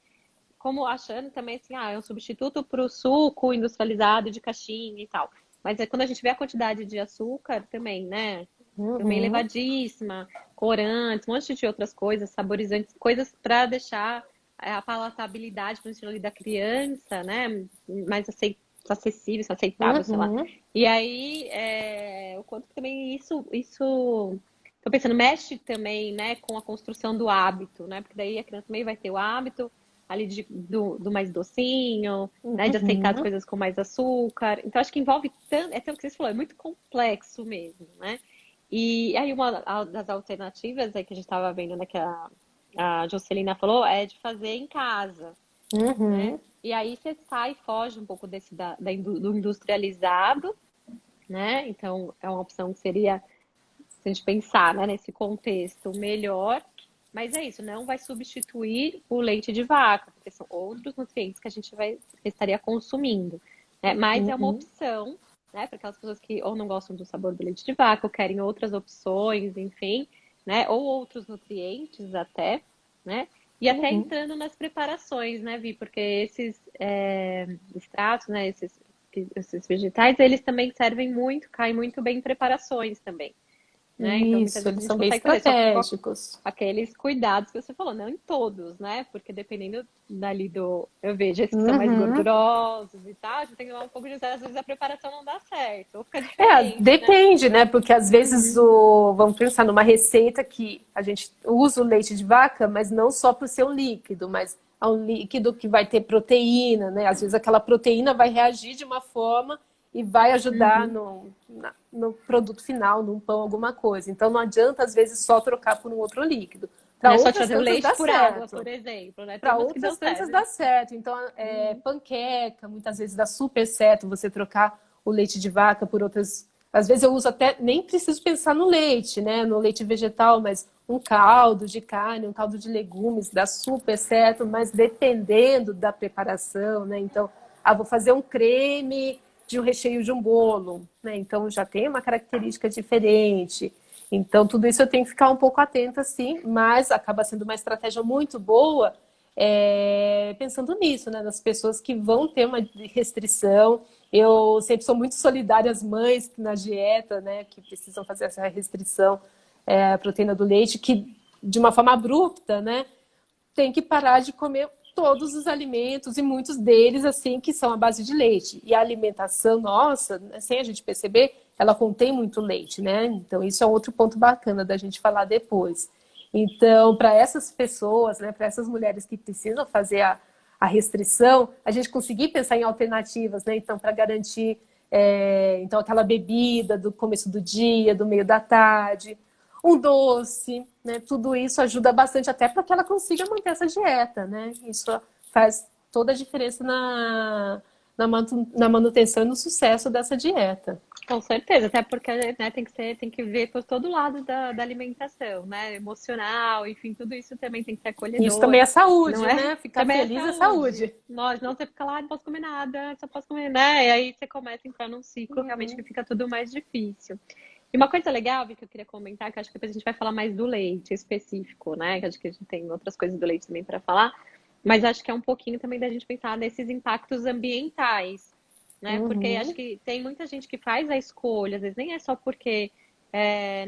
Como achando também assim, é um substituto para o suco industrializado de caixinha e tal. Mas quando a gente vê a quantidade de açúcar também, né? Também elevadíssima, corantes, um monte de outras coisas, saborizantes, coisas para deixar a palatabilidade para o estilo da criança, né? Mais acessível, aceitável, sei lá. E aí, o quanto também isso, tô pensando, mexe também, né, com a construção do hábito, né? Porque daí a criança também vai ter o hábito ali do mais docinho, né? De aceitar as coisas com mais açúcar. Então, acho que envolve tanto, é tanto que você falou, é muito complexo mesmo, né? E aí uma das alternativas aí que a gente estava vendo, né, que a Jocelina falou, é de fazer em casa, né? E aí você foge um pouco do industrializado, né? Então, é uma opção que seria, se a gente pensar, né, nesse contexto, melhor. Mas é isso, não vai substituir o leite de vaca, porque são outros nutrientes que a gente estaria consumindo, né? Mas é uma opção, né, para aquelas pessoas que ou não gostam do sabor do leite de vaca, ou querem outras opções, enfim, né? Ou outros nutrientes até, né? E até entrando nas preparações, né, Vi? Porque esses extratos, né, esses vegetais, eles também servem muito, caem muito bem em preparações também. Né? Então, muitas vezes Eles a gente são bem consegue fazer, estratégicos. Aqueles cuidados que você falou, não em todos, né? Porque dependendo dali eu vejo esses que são mais gordurosos e tal, a gente tem que tomar um pouco de cuidado, às vezes a preparação não dá certo, ou fica diferente, depende, né? Porque às vezes vamos pensar numa receita que a gente usa o leite de vaca, mas não só por ser um líquido, mas é um líquido que vai ter proteína, né? Às vezes aquela proteína vai reagir de uma forma e vai ajudar Uhum. no produto final, num pão, alguma coisa. Então não adianta, às vezes, só trocar por um outro líquido. Não Para é só outras fazer o tantas leite dá por água, por certo. exemplo, né? Tem Para umas que dão outras tantas certo. dá certo. Então, Uhum. panqueca, muitas vezes dá super certo você trocar o leite de vaca por outras. Às vezes eu uso até, nem preciso pensar no leite, né? No leite vegetal, mas um caldo de carne, um caldo de legumes, dá super certo, mas dependendo da preparação, né? Então, vou fazer um creme de um recheio de um bolo, né? Então já tem uma característica diferente. Então, tudo isso eu tenho que ficar um pouco atenta, sim, mas acaba sendo uma estratégia muito boa, pensando nisso, né? Nas pessoas que vão ter uma restrição. Eu sempre sou muito solidária às mães na dieta, né? Que precisam fazer essa restrição à proteína do leite, que de uma forma abrupta, né? Tem que parar de comer todos os alimentos e muitos deles, assim, que são à base de leite. E a alimentação nossa, sem a gente perceber, ela contém muito leite, né? Então, isso é outro ponto bacana da gente falar depois. Então, para essas pessoas, né, para essas mulheres que precisam fazer a restrição, a gente conseguir pensar em alternativas, né? Então, para garantir então aquela bebida do começo do dia, do meio da tarde, um doce, né? Tudo isso ajuda bastante até para que ela consiga manter essa dieta, né? Isso faz toda a diferença na manutenção e no sucesso dessa dieta. Com certeza, até porque, né, tem que ver por todo lado da alimentação, né? Emocional, enfim, tudo isso também tem que ser Isso acolhedor, também é não saúde, é? né? Ficar Também é feliz é saúde. saúde. Nós não, você fica lá, não posso comer nada, só posso comer, né? E aí você começa a entrar num ciclo realmente que Uhum. fica tudo mais difícil. E uma coisa legal, Vi, que eu queria comentar, que acho que depois a gente vai falar mais do leite específico, né? Que acho que a gente tem outras coisas do leite também para falar, mas acho que é um pouquinho também da gente pensar nesses impactos ambientais, né? Porque acho Uhum. que tem muita gente que faz a escolha, às vezes nem é só porque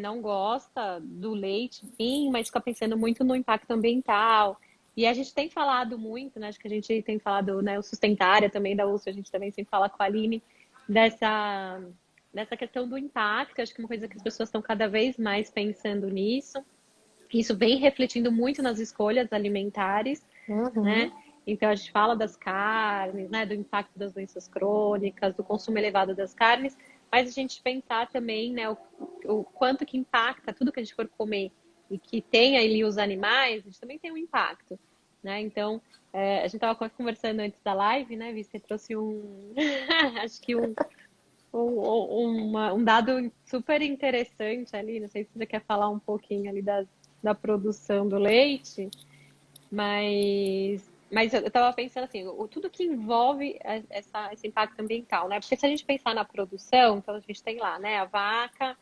não gosta do leite, enfim, mas fica pensando muito no impacto ambiental. E a gente tem falado muito, né? Acho que a gente tem falado, né? O Sustentária também da USP, a gente também sempre fala com a Aline dessa, dessa questão do impacto. Acho que é uma coisa que as pessoas estão cada vez mais pensando nisso. Isso vem refletindo muito nas escolhas alimentares, né? Uhum. Então a gente fala das carnes, né, do impacto das doenças crônicas, do consumo elevado das carnes, mas a gente pensar também, né, o quanto que impacta tudo que a gente for comer e que tem ali os animais, a gente também tem um impacto, né? Então a gente estava conversando antes da live, né? Você trouxe acho que um dado super interessante ali. Não sei se você quer falar um pouquinho ali da produção do leite. Mas eu estava pensando assim, tudo que envolve esse impacto ambiental, né? Porque se a gente pensar na produção, então a gente tem lá, né, a vaca,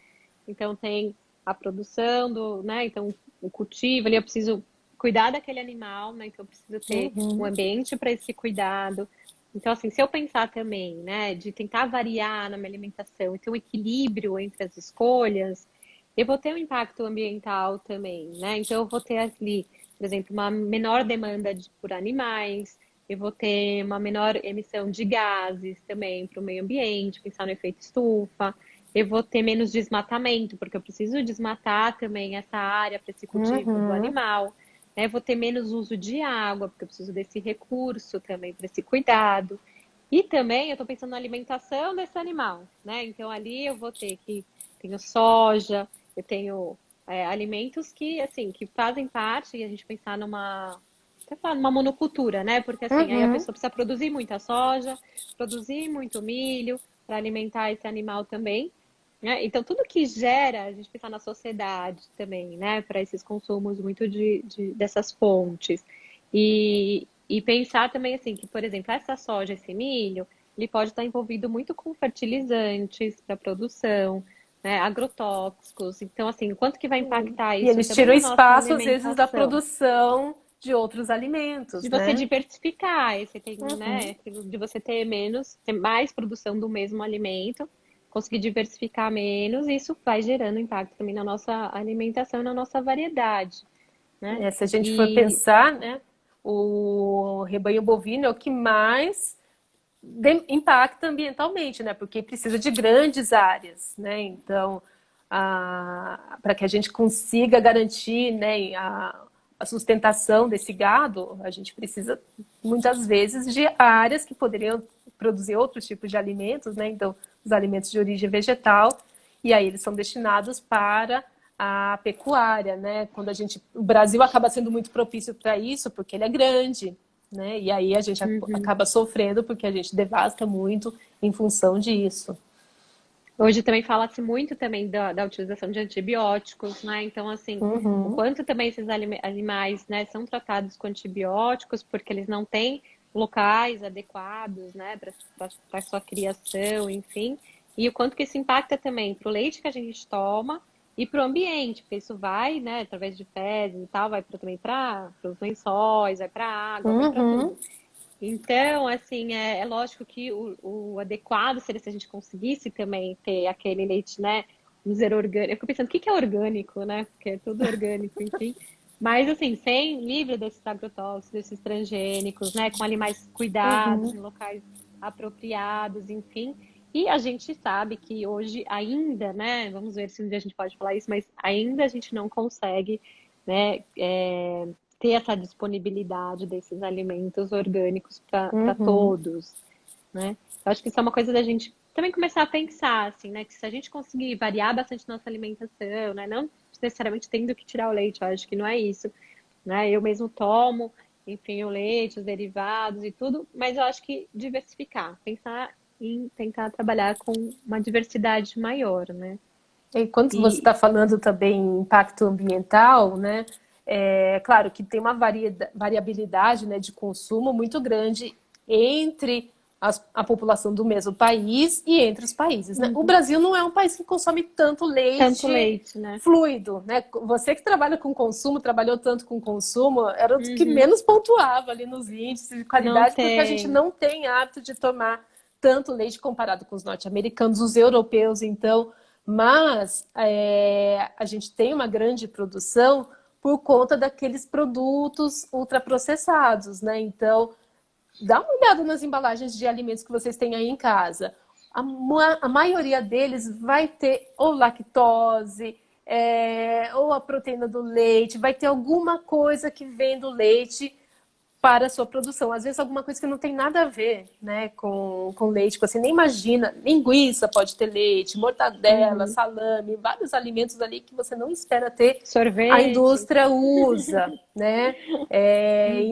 então tem a produção né? Então o cultivo ali, eu preciso cuidar daquele animal, né? Então eu preciso ter um Uhum. ambiente para esse cuidado. Então, assim, se eu pensar também, né, de tentar variar na minha alimentação e ter um equilíbrio entre as escolhas, eu vou ter um impacto ambiental também, né? Então eu vou ter ali por exemplo, uma menor demanda por animais, eu vou ter uma menor emissão de gases também para o meio ambiente, pensar no efeito estufa, eu vou ter menos desmatamento, porque eu preciso desmatar também essa área para esse cultivo do Uhum. animal, né? Eu vou ter menos uso de água, porque eu preciso desse recurso também para esse cuidado. E também eu estou pensando na alimentação desse animal, né? Então ali eu vou ter que tenho soja, eu tenho alimentos que assim que fazem parte e a gente pensar numa monocultura, né? Porque assim aí a Uhum. pessoa precisa produzir muita soja, produzir muito milho para alimentar esse animal também. Né? Então, tudo que gera, a gente pensar na sociedade também, né, para esses consumos muito dessas fontes. E pensar também, assim, que, por exemplo, essa soja, esse milho, ele pode estar envolvido muito com fertilizantes para produção, né, agrotóxicos. Então, assim, o quanto que vai impactar E isso eles também tiram na nossa espaço, às vezes, da alimentação? produção de outros De alimentos, você né? diversificar, e você tem, Uhum. né, de você ter mais produção do mesmo alimento, conseguir diversificar menos, e isso vai gerando impacto também na nossa alimentação e na nossa variedade, né? Se a gente for E pensar, né, o rebanho bovino é o que mais impacta ambientalmente, né? Porque precisa de grandes áreas, né? Então, para que a gente consiga garantir, né, a sustentação desse gado, a gente precisa muitas vezes de áreas que poderiam produzir outros tipos de alimentos, né? Então, os alimentos de origem vegetal, e aí eles são destinados para a pecuária, né? O Brasil acaba sendo muito propício para isso, porque ele é grande, né? E aí a gente Uhum. acaba sofrendo porque a gente devasta muito em função disso. Hoje também fala-se muito também da utilização de antibióticos, né? Então, assim, o Uhum, quanto também esses animais, né, são tratados com antibióticos, porque eles não têm locais adequados, né, para sua criação, enfim. E o quanto que isso impacta também para o leite que a gente toma e para o ambiente, porque isso vai, né, através de fezes e tal, vai também para os lençóis, vai para a água, vai para uhum, tudo. Então, assim, é lógico que o adequado seria se a gente conseguisse também ter aquele leite, né, um zero orgânico. Eu fico pensando, o que que é orgânico, né? Porque é tudo orgânico, enfim. Mas, assim, sem, livre desses agrotóxicos, desses transgênicos, né, com animais cuidados, uhum, em locais apropriados, enfim. E a gente sabe que hoje ainda, né, vamos ver se um dia a gente pode falar isso, mas ainda a gente não consegue, né, ter essa disponibilidade desses alimentos orgânicos para uhum. todos, né? Eu acho que isso é uma coisa da gente também começar a pensar, assim, né? Que se a gente conseguir variar bastante nossa alimentação, né? Não necessariamente tendo que tirar o leite, eu acho que não é isso, né? Eu mesmo tomo, enfim, o leite, os derivados e tudo, mas eu acho que diversificar, pensar em tentar trabalhar com uma diversidade maior, né? E quando você E está falando também em impacto ambiental, né? É claro que tem uma variabilidade, né, de consumo muito grande entre a população do mesmo país e entre os países, né? O uhum, Brasil não é um país que consome tanto tanto leite leite, né? fluido, né? Você que trabalha com consumo, trabalhou tanto com consumo, era o que Uhum, menos pontuava ali nos índices de não qualidade, porque a gente tem. não tem hábito de tomar tanto leite comparado com os norte-americanos, os europeus, então. Mas a gente tem uma grande produção por conta daqueles produtos ultraprocessados, né? Então, dá uma olhada nas embalagens de alimentos que vocês têm aí em casa. A maioria deles vai ter ou lactose, ou a proteína do leite, vai ter alguma coisa que vem do leite para a sua produção. Às vezes alguma coisa que não tem nada a ver, né, com leite, que você nem imagina. Linguiça pode ter leite, mortadela, Uhum. salame, vários alimentos ali que você não espera ter. A Sorvete. indústria usa, né? Uhum.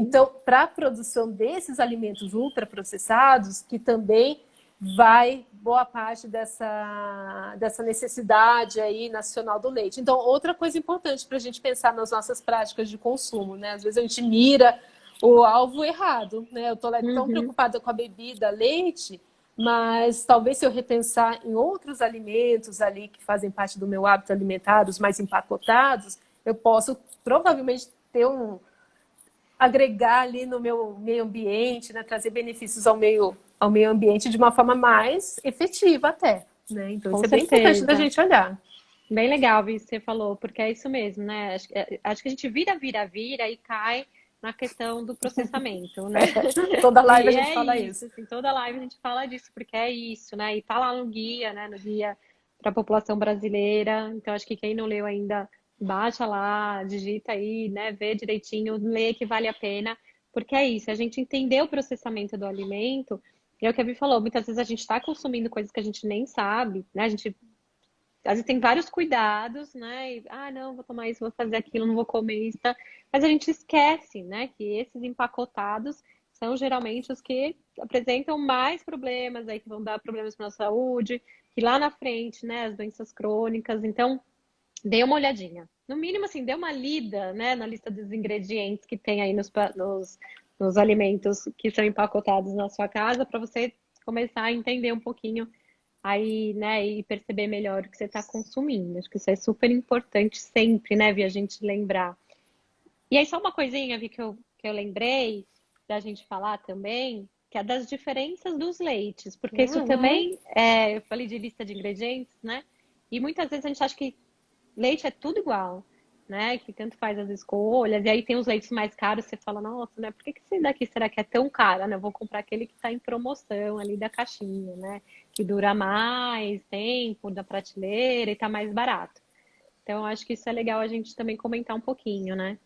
Então, para a produção desses alimentos ultraprocessados, que também vai boa parte dessa necessidade aí nacional do leite. Então, outra coisa importante para a gente pensar nas nossas práticas de consumo, né? Às vezes a gente mira o alvo errado, né? Eu estou tão Uhum. preocupada com a bebida, leite, mas talvez se eu repensar em outros alimentos ali que fazem parte do meu hábito alimentar, os mais empacotados, eu posso provavelmente ter agregar ali no meu meio ambiente, né? Trazer benefícios ao meio ambiente de uma forma mais efetiva até, né? Então Com isso é bem importante da certeza. gente olhar. Bem legal, Vi, você falou, porque é isso mesmo, né? Acho que a gente vira e cai na questão do processamento, né? Toda live a E gente é fala isso, isso. assim, toda live a gente fala disso, porque é isso, né? E tá lá no guia, né? No guia para a população brasileira. Então, acho que quem não leu ainda, baixa lá, digita aí, né? Vê direitinho, lê que vale a pena, porque é isso, a gente entender o processamento do alimento. E é o que a Vi falou, muitas vezes a gente está consumindo coisas que a gente nem sabe, né? A gente às vezes tem vários cuidados, né? E, não, vou tomar isso, vou fazer aquilo, não vou comer isso, tá? Mas a gente esquece, né, que esses empacotados são geralmente os que apresentam mais problemas, aí que vão dar problemas para a saúde, que lá na frente, né, as doenças crônicas. Então, dê uma olhadinha. No mínimo, assim, dê uma lida, né, na lista dos ingredientes que tem aí nos alimentos que são empacotados na sua casa, para você começar a entender um pouquinho aí, né, e perceber melhor o que você está consumindo. Acho que isso é super importante sempre, né, Vi, a gente lembrar. E aí, só uma coisinha, Vi, que eu lembrei da gente falar também, que é das diferenças dos leites, porque isso Uhum. também, eu falei de lista de ingredientes, né, e muitas vezes a gente acha que leite é tudo igual, né? Que tanto faz as escolhas. E aí tem os leites mais caros, você fala, nossa, né? Por que esse daqui será que é tão caro? Eu vou comprar aquele que está em promoção ali da caixinha, né? Que dura mais tempo da prateleira e tá mais barato. Então, eu acho que isso é legal a gente também comentar um pouquinho, né?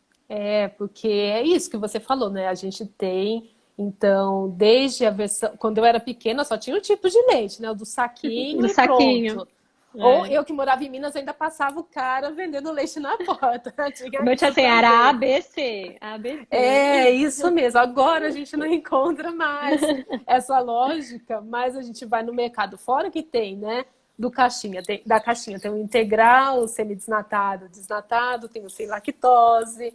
Porque é isso que você falou, né? A gente tem Então, desde a versão... Quando eu era pequena, só tinha um tipo de leite, né? O do saquinho Do e saquinho. pronto. Ou É. eu que morava em Minas ainda passava o cara vendendo leite na porta. O Tinha meu tinha isso assim, era também. ABC. ABC. É, isso mesmo. Agora a gente não encontra mais essa lógica, mas a gente vai no mercado fora que tem, né? Do caixinha, da caixinha tem o integral, o semidesnatado, desnatado, tem o sem lactose,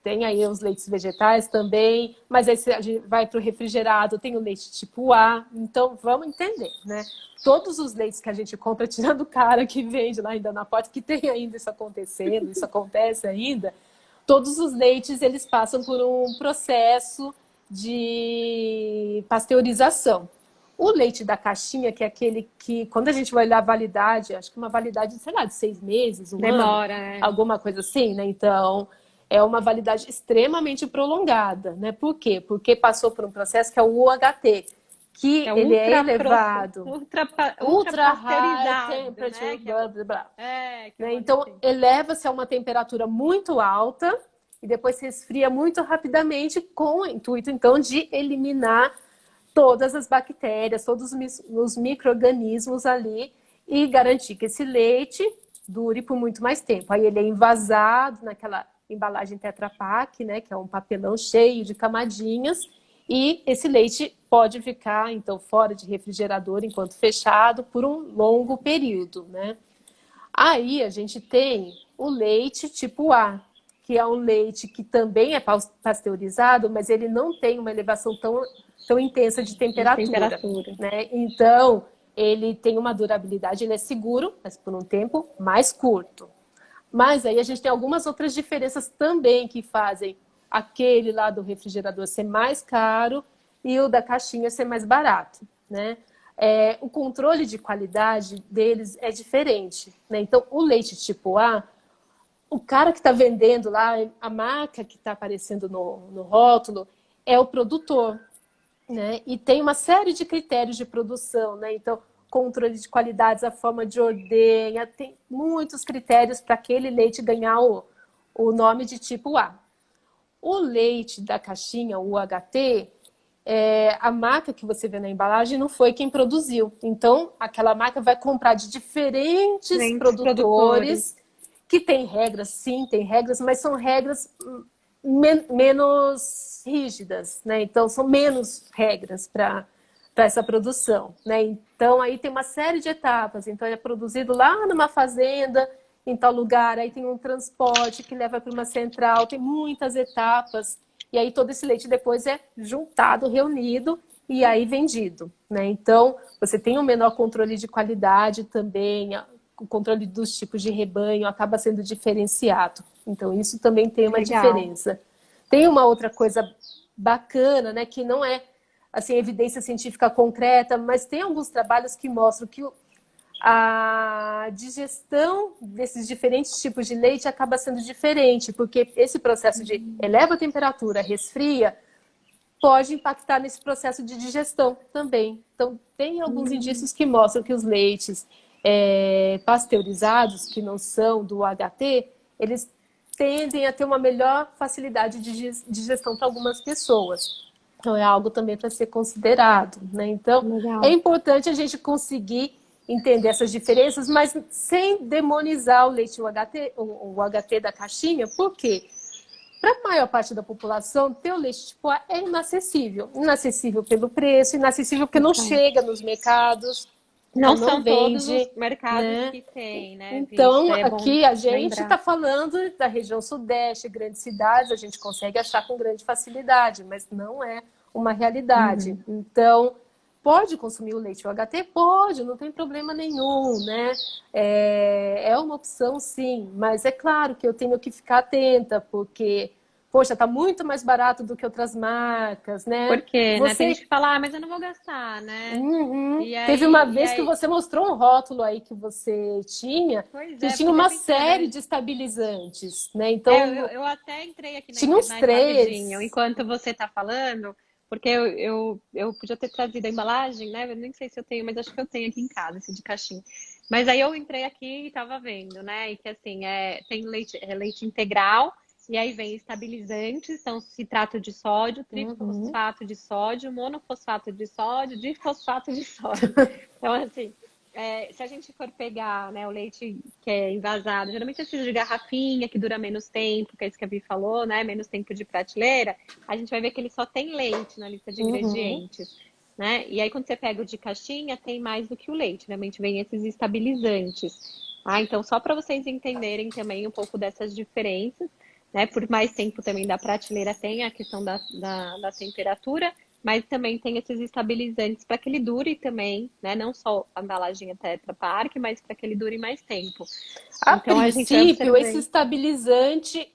tem aí os leites vegetais também, mas aí se a gente vai para o refrigerado, tem o leite tipo A, então vamos entender, né? Todos os leites que a gente compra, tirando o cara que vende lá ainda na porta, que tem ainda isso acontecendo, isso acontece ainda, todos os leites eles passam por um processo de pasteurização. O leite da caixinha, que é aquele que, quando a gente vai olhar a validade, acho que uma validade, sei lá, de 6 meses, um ano, Demora, né? alguma coisa assim, né? Então, é uma validade extremamente prolongada, né? Por quê? Porque passou por um processo que é o UHT, que É ele é elevado, ultra ultra high pasteurizado, né? temperature, Que é, blá, blá, blá, que é o né? Então, HT. eleva-se a uma temperatura muito alta e depois se esfria muito rapidamente com o intuito, então, de eliminar todas as bactérias, todos os micro-organismos ali e garantir que esse leite dure por muito mais tempo. Aí ele é envasado naquela embalagem Tetra Pak, né, que é um papelão cheio de camadinhas, e esse leite pode ficar, então, fora de refrigerador enquanto fechado por um longo período, né? Aí a gente tem o leite tipo A, que é um leite que também é pasteurizado, mas ele não tem uma elevação tão intensa de De temperatura, temperatura. né? Então, ele tem uma durabilidade, ele é seguro, mas por um tempo mais curto. Mas aí a gente tem algumas outras diferenças também que fazem aquele lá do refrigerador ser mais caro e o da caixinha ser mais barato, né? O controle de qualidade deles é diferente, né? Então, o leite tipo A, o cara que está vendendo lá, a marca que está aparecendo no rótulo, é o produtor, né? E tem uma série de critérios de produção, né? Então, controle de qualidades, a forma de ordenha, tem muitos critérios para aquele leite ganhar o nome de tipo A. O leite da caixinha, o UHT, a marca que você vê na embalagem não foi quem produziu. Então, aquela marca vai comprar de diferentes Diferentes produtores. produtores que tem regras, sim, tem regras, mas são regras menos rígidas, né? Então, são menos regras para essa produção, né? Então, aí tem uma série de etapas. Então, é produzido lá numa fazenda, em tal lugar, aí tem um transporte que leva para uma central, tem muitas etapas, e aí todo esse leite depois é juntado, reunido e aí vendido, né? Então, você tem um menor controle de qualidade também, o controle dos tipos de rebanho acaba sendo diferenciado. Então, isso também tem uma Legal. diferença. Tem uma outra coisa bacana, né, que não é assim, evidência científica concreta, mas tem alguns trabalhos que mostram que a digestão desses diferentes tipos de leite acaba sendo diferente, porque esse processo de eleva a temperatura, resfria, pode impactar nesse processo de digestão também. Então, tem alguns indícios que mostram que os leites pasteurizados, que não são do HT, eles tendem a ter uma melhor facilidade de digestão para algumas pessoas. Então, é algo também para ser considerado, né? Então, é Legal. importante a gente conseguir entender essas diferenças, mas sem demonizar o leite UHT, o HT da caixinha, por quê? Para a maior parte da população, ter o leite tipo A é inacessível. Inacessível pelo preço, inacessível porque não Então, chega nos mercados, então não não são todos vende, os mercados né? que tem, né, Vi? Isso Então, daí é bom aqui a gente lembrar. está falando da região sudeste, grandes cidades, a gente consegue achar com grande facilidade, mas não é uma realidade. Uhum. Então, pode consumir o leite UHT? Pode, não tem problema nenhum, né? É uma opção, sim, mas é claro que eu tenho que ficar atenta, porque, poxa, está muito mais barato do que outras marcas, né? Porque, né, tem gente Você que fala, ah, mas eu não vou gastar, né? Uhum. E Teve uma aí, e vez que aí, você mostrou um rótulo aí que você tinha, pois que é, tinha porque já uma pensei, série mas de estabilizantes, né? é, eu, Então, eu até entrei aqui na tinha uns internet rapidinho, três. enquanto você tá falando, porque eu podia ter trazido a embalagem, né? Eu nem sei se eu tenho, mas acho que eu tenho aqui em casa, esse de caixinha. Mas aí eu entrei aqui e tava vendo, né? E que assim, tem leite, leite integral E aí vem estabilizantes, então citrato de sódio, Uhum. trifosfato de sódio, monofosfato de sódio, difosfato de sódio. Então, assim, se a gente for pegar, né, o leite que é envasado, geralmente esses de garrafinha, que dura menos tempo, que é isso que a Vi falou, né, menos tempo de prateleira, a gente vai ver que ele só tem leite na lista de Uhum. ingredientes, né? E aí, quando você pega o de caixinha, tem mais do que o leite, realmente vem esses estabilizantes. Ah, então, só para vocês entenderem também um pouco dessas diferenças, né? Por mais tempo também da prateleira tem a questão da temperatura, mas também tem esses estabilizantes para que ele dure também, né? Não só a embalagem Tetra Pak, mas para que ele dure mais tempo. A Então a gente vai princípio, esse observando. estabilizante,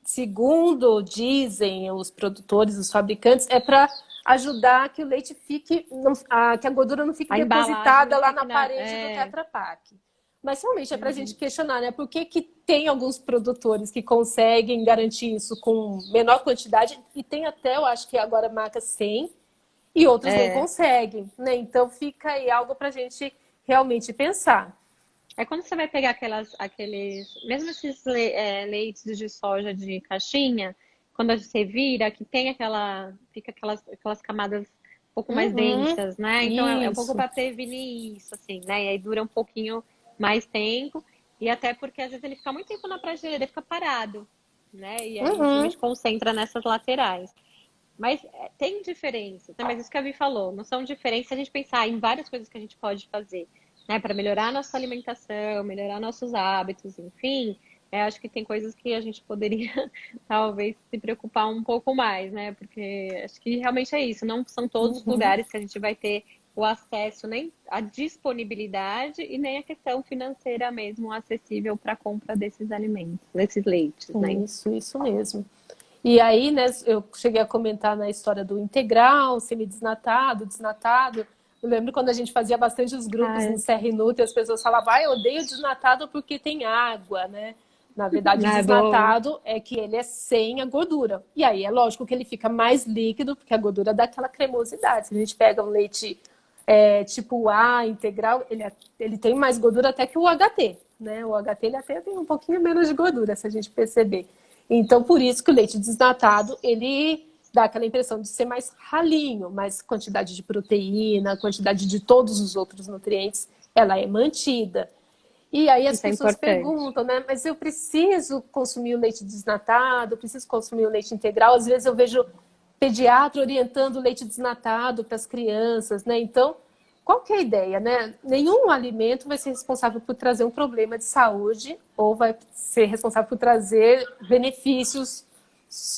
segundo dizem os produtores, os fabricantes, é para ajudar que o leite fique, que a gordura não fique A embalagem depositada não lá fique na na. parede do Tetra Pak. Mas realmente é para a gente Uhum. questionar, né? Por que, que tem alguns produtores que conseguem garantir isso com menor quantidade e tem até, eu acho que agora marca 100 e outros não É. conseguem, né? Então fica aí algo para a gente realmente pensar. É quando você vai pegar mesmo esses leites de soja de caixinha, quando você vira, que tem fica aquelas camadas um pouco mais Uhum, densas, né? Então é um pouco isso. para prevenir isso, assim, né? E aí dura um pouquinho mais tempo, e até porque às vezes ele fica muito tempo na prateleira, ele fica parado, né? E aí Uhum. justamente concentra nessas laterais. Mas tem diferença, né? Mas isso que a Vi falou, não são diferenças se a gente pensar em várias coisas que a gente pode fazer, né? Para melhorar a nossa alimentação, melhorar nossos hábitos, enfim. Acho que tem coisas que a gente poderia talvez se preocupar um pouco mais, né? Porque acho que realmente é isso. Não são todos os Uhum. lugares que a gente vai ter o acesso, nem a disponibilidade e nem a questão financeira mesmo acessível para a compra desses alimentos, desses leites, né? Isso mesmo. E aí, né, eu cheguei a comentar na história do integral, semi-desnatado, desnatado. Eu lembro quando a gente fazia bastante os grupos no Ah, Serra Nutri, as pessoas falavam, eu odeio desnatado porque tem água, né? Na verdade, o é bom. desnatado é que ele é sem a gordura. E aí é lógico que ele fica mais líquido, porque a gordura dá aquela cremosidade. Se a gente pega um leite tipo A integral, ele tem mais gordura até que o HT, né? O HT ele até tem um pouquinho menos de gordura, se a gente perceber. Então, por isso que o leite desnatado, ele dá aquela impressão de ser mais ralinho, mas quantidade de proteína, quantidade de todos os outros nutrientes, ela é mantida. E aí as Isso é pessoas importante. perguntam, né? Mas eu preciso consumir o leite desnatado, eu preciso consumir o leite integral. Às vezes eu vejo pediatra orientando o leite desnatado para as crianças, né? Então, qual que é a ideia, né? Nenhum alimento vai ser responsável por trazer um problema de saúde ou vai ser responsável por trazer benefícios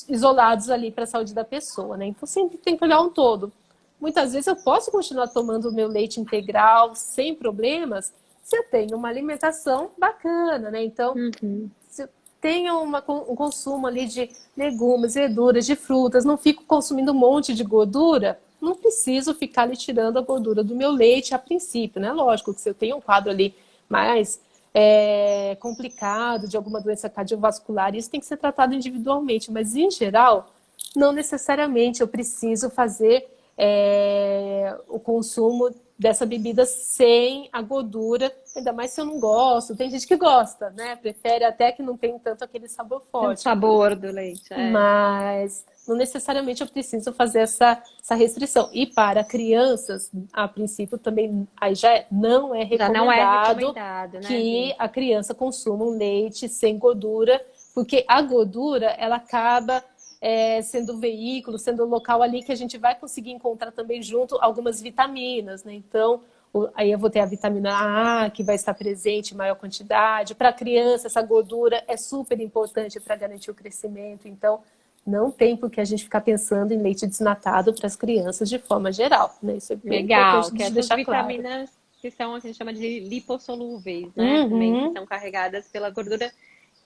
isolados ali para a saúde da pessoa, né? Então sempre tem que olhar um todo. Muitas vezes eu posso continuar tomando o meu leite integral sem problemas se eu tenho uma alimentação bacana, né? Então, Uhum. se eu tenho um consumo ali de legumes, verduras, de frutas, não fico consumindo um monte de gordura, não preciso ficar ali tirando a gordura do meu leite a princípio, né? Lógico que se eu tenho um quadro ali mais complicado de alguma doença cardiovascular, isso tem que ser tratado individualmente, mas em geral, não necessariamente eu preciso fazer o consumo dessa bebida sem a gordura, ainda mais se eu não gosto. Tem gente que gosta, né? Prefere até que não tenha tanto aquele sabor Tem um forte. sabor do leite, Mas não necessariamente eu preciso fazer essa restrição. E para crianças, a princípio também aí não é já não é recomendado recomendado, né, que Vi? a criança consuma um leite sem gordura, porque a gordura ela acaba sendo o veículo, sendo o local ali que a gente vai conseguir encontrar também junto algumas vitaminas, né? Então, aí eu vou ter a vitamina A, que vai estar presente em maior quantidade. Para a criança, essa gordura é super importante para garantir o crescimento. Então, não tem por que a gente ficar pensando em leite desnatado para as crianças de forma geral, né? Isso é bem Legal, importante que de essas deixar claro. vitaminas que são, que a gente chama de lipossolúveis, né? Também que Uhum. são carregadas pela gordura.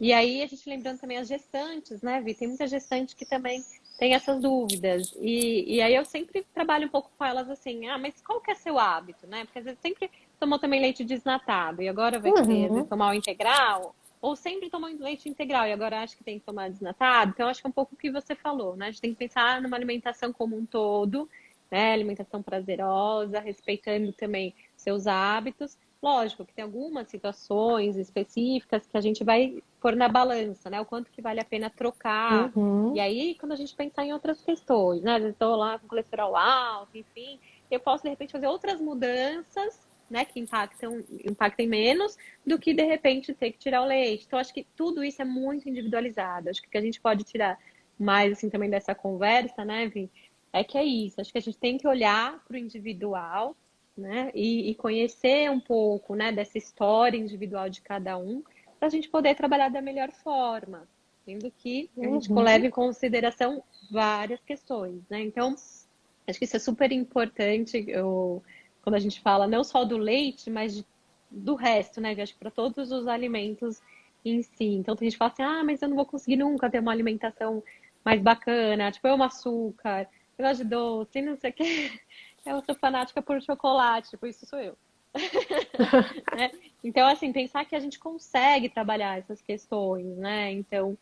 E aí, a gente lembrando também as gestantes, né, Vi? Tem muita gestante que também tem essas dúvidas. E aí eu sempre trabalho um pouco com elas assim, mas qual que é seu hábito, né? Porque às vezes sempre tomou também leite desnatado e agora vai querer, às vezes, Uhum. tomar o integral, ou sempre tomou leite integral e agora acha que tem que tomar desnatado. Então, acho que é um pouco o que você falou, né? A gente tem que pensar numa alimentação como um todo, né? Alimentação prazerosa, respeitando também seus hábitos, Lógico que tem algumas situações específicas que a gente vai pôr na balança, né? O quanto que vale a pena trocar. E Uhum, aí, quando a gente pensar em outras questões, né? Eu estou lá com colesterol alto, enfim, eu posso, de repente, fazer outras mudanças, né? Que impactem menos do que, de repente, ter que tirar o leite. Então, acho que tudo isso é muito individualizado. Acho que o que a gente pode tirar mais, assim, também dessa conversa, né, Vi? É que é isso. Acho que a gente tem que olhar para o individual, né? E conhecer um pouco, né, dessa história individual de cada um, para a gente poder trabalhar da melhor forma, sendo que a gente uhum, leva em consideração várias questões, né? Então, acho que isso é super importante, quando a gente fala não só do leite, mas do resto, né? Eu acho que para todos os alimentos em si. Então, tem gente que fala assim, ah, mas eu não vou conseguir nunca ter uma alimentação mais bacana, tipo, eu amo açúcar, eu gosto de doce, não sei o quê. Eu sou fanática por chocolate, tipo, isso sou eu. Né? Então, assim, pensar que a gente consegue trabalhar essas questões, né? Então,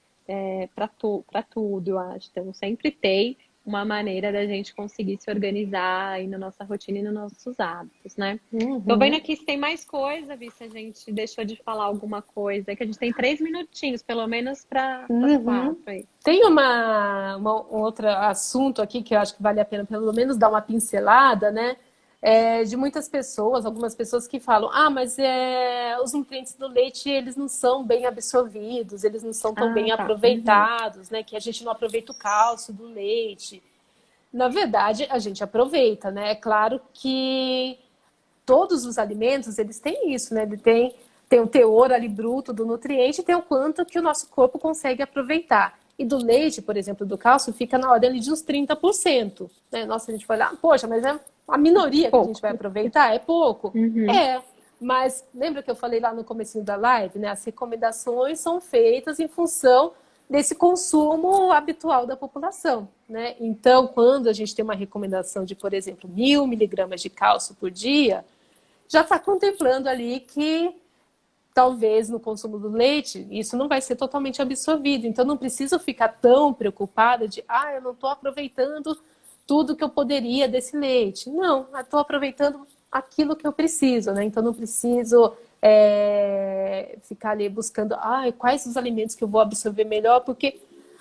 para tudo, eu acho. Então, sempre tem uma maneira da gente conseguir se organizar aí na nossa rotina e nos nossos hábitos, né? Tô vendo uhum, aqui se tem mais coisa, Vi, se a gente deixou de falar alguma coisa, que a gente tem 3 minutinhos, pelo menos, para as uhum. 4 aí. Tem um outro assunto aqui que eu acho que vale a pena pelo menos dar uma pincelada, né? De muitas pessoas, algumas pessoas que falam, ah, mas os nutrientes do leite, eles não são bem absorvidos, eles não são tão Ah, bem tá. Uhum. aproveitados, né? Que a gente não aproveita o cálcio do leite. Na verdade, a gente aproveita, né? É claro que todos os alimentos, eles têm isso, né? Ele tem o teor ali bruto do nutriente e tem o quanto que o nosso corpo consegue aproveitar. E do leite, por exemplo, do cálcio, fica na ordem de uns 30%. Né? Nossa, a gente vai olhar, poxa, mas é a minoria que a gente Pouco. vai aproveitar? É pouco? Uhum. É, mas lembra que eu falei lá no comecinho da live, né? As recomendações são feitas em função desse consumo habitual da população, né? Então, quando a gente tem uma recomendação de, por exemplo, 1.000 miligramas de cálcio por dia, já está contemplando ali que talvez no consumo do leite isso não vai ser totalmente absorvido. Então não preciso ficar tão preocupada de, eu não estou aproveitando tudo que eu poderia desse leite. Não, eu estou aproveitando aquilo que eu preciso, né? Então não preciso ficar ali buscando, quais os alimentos que eu vou absorver melhor, porque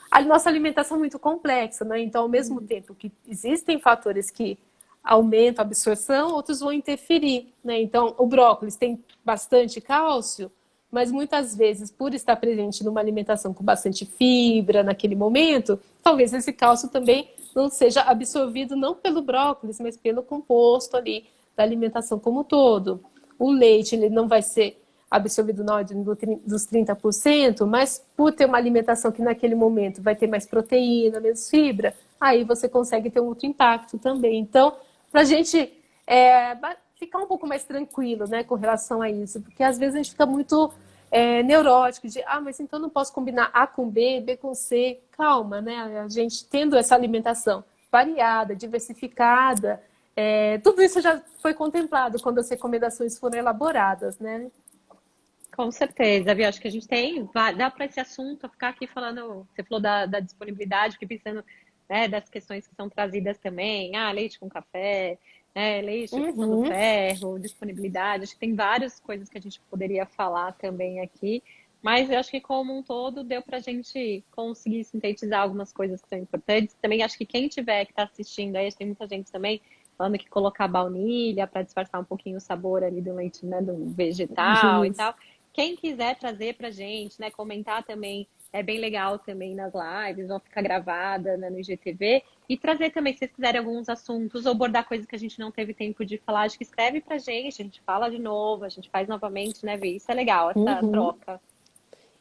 a nossa alimentação é muito complexa, né? Então, ao mesmo tempo que existem fatores que aumentam a absorção, outros vão interferir, né? Então, o brócolis tem bastante cálcio, mas muitas vezes, por estar presente numa alimentação com bastante fibra naquele momento, talvez esse cálcio também não seja absorvido não pelo brócolis, mas pelo composto ali da alimentação como um todo. O leite, ele não vai ser absorvido na ordem dos 30%, mas por ter uma alimentação que naquele momento vai ter mais proteína, menos fibra, aí você consegue ter um outro impacto também. Então, para a gente ficar um pouco mais tranquilo, né, com relação a isso, porque às vezes a gente fica muito neurótico de, mas então não posso combinar A com B, B com C. Calma, né? A gente tendo essa alimentação variada, diversificada, tudo isso já foi contemplado quando as recomendações foram elaboradas, né? Com certeza, Bia. Acho que a gente dá para esse assunto ficar aqui falando. Você falou da disponibilidade, fiquei pensando, né, das questões que são trazidas também. Ah, leite com café, né, leite usando Uhum. ferro, disponibilidade. Acho que tem várias coisas que a gente poderia falar também aqui. Mas eu acho que, como um todo, deu para a gente conseguir sintetizar algumas coisas que são importantes. Também acho que quem tiver que está assistindo aí, acho que tem muita gente também falando que colocar baunilha para disfarçar um pouquinho o sabor ali do leite, né, do vegetal e Isso. tal. Quem quiser trazer pra gente, né, comentar também, é bem legal também nas lives, vão ficar gravadas, né, no IGTV. E trazer também, se vocês quiserem alguns assuntos ou abordar coisas que a gente não teve tempo de falar, acho que escreve pra gente, a gente fala de novo, a gente faz novamente, né, Vi? Isso é legal, essa Uhum. troca.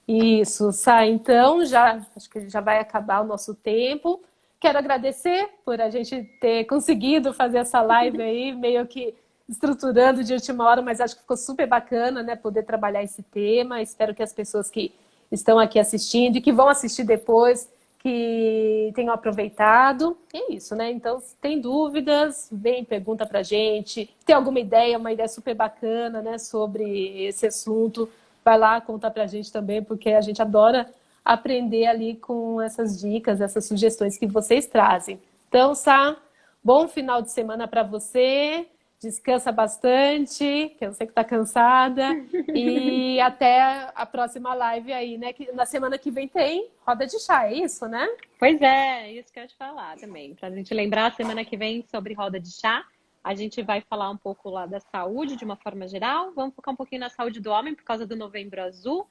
Isso, Sá. Então, já acho que já vai acabar o nosso tempo. Quero agradecer por a gente ter conseguido fazer essa live aí, meio que estruturando de última hora, mas acho que ficou super bacana, né, poder trabalhar esse tema. Espero que as pessoas que estão aqui assistindo e que vão assistir depois, que tenham aproveitado. E é isso, né? Então, se tem dúvidas, vem, pergunta pra gente. Tem alguma ideia, uma ideia super bacana, né, sobre esse assunto, vai lá contar pra gente também, porque a gente adora aprender ali com essas dicas, essas sugestões que vocês trazem. Então, Sá, bom final de semana para você. Descansa bastante, que eu sei que tá cansada. E até a próxima live aí, né? Que na semana que vem tem roda de chá, é isso, né? Pois é, isso que eu ia te falar também. Para a gente lembrar, semana que vem sobre roda de chá, a gente vai falar um pouco lá da saúde de uma forma geral. Vamos focar um pouquinho na saúde do homem por causa do Novembro Azul,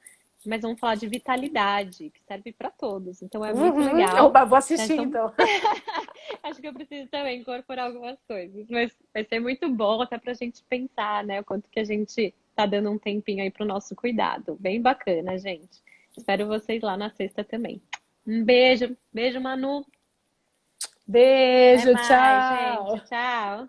mas vamos falar de vitalidade, que serve para todos. Então é muito legal. Oba, vou Já assistir estamos... então. Acho que eu preciso também incorporar algumas coisas, mas vai ser muito bom até para a gente pensar, né? O quanto que a gente tá dando um tempinho aí para o nosso cuidado. Bem bacana, gente. Espero vocês lá na sexta também. Um beijo, beijo, Manu. Até Beijo, mais, gente. tchau. Tchau.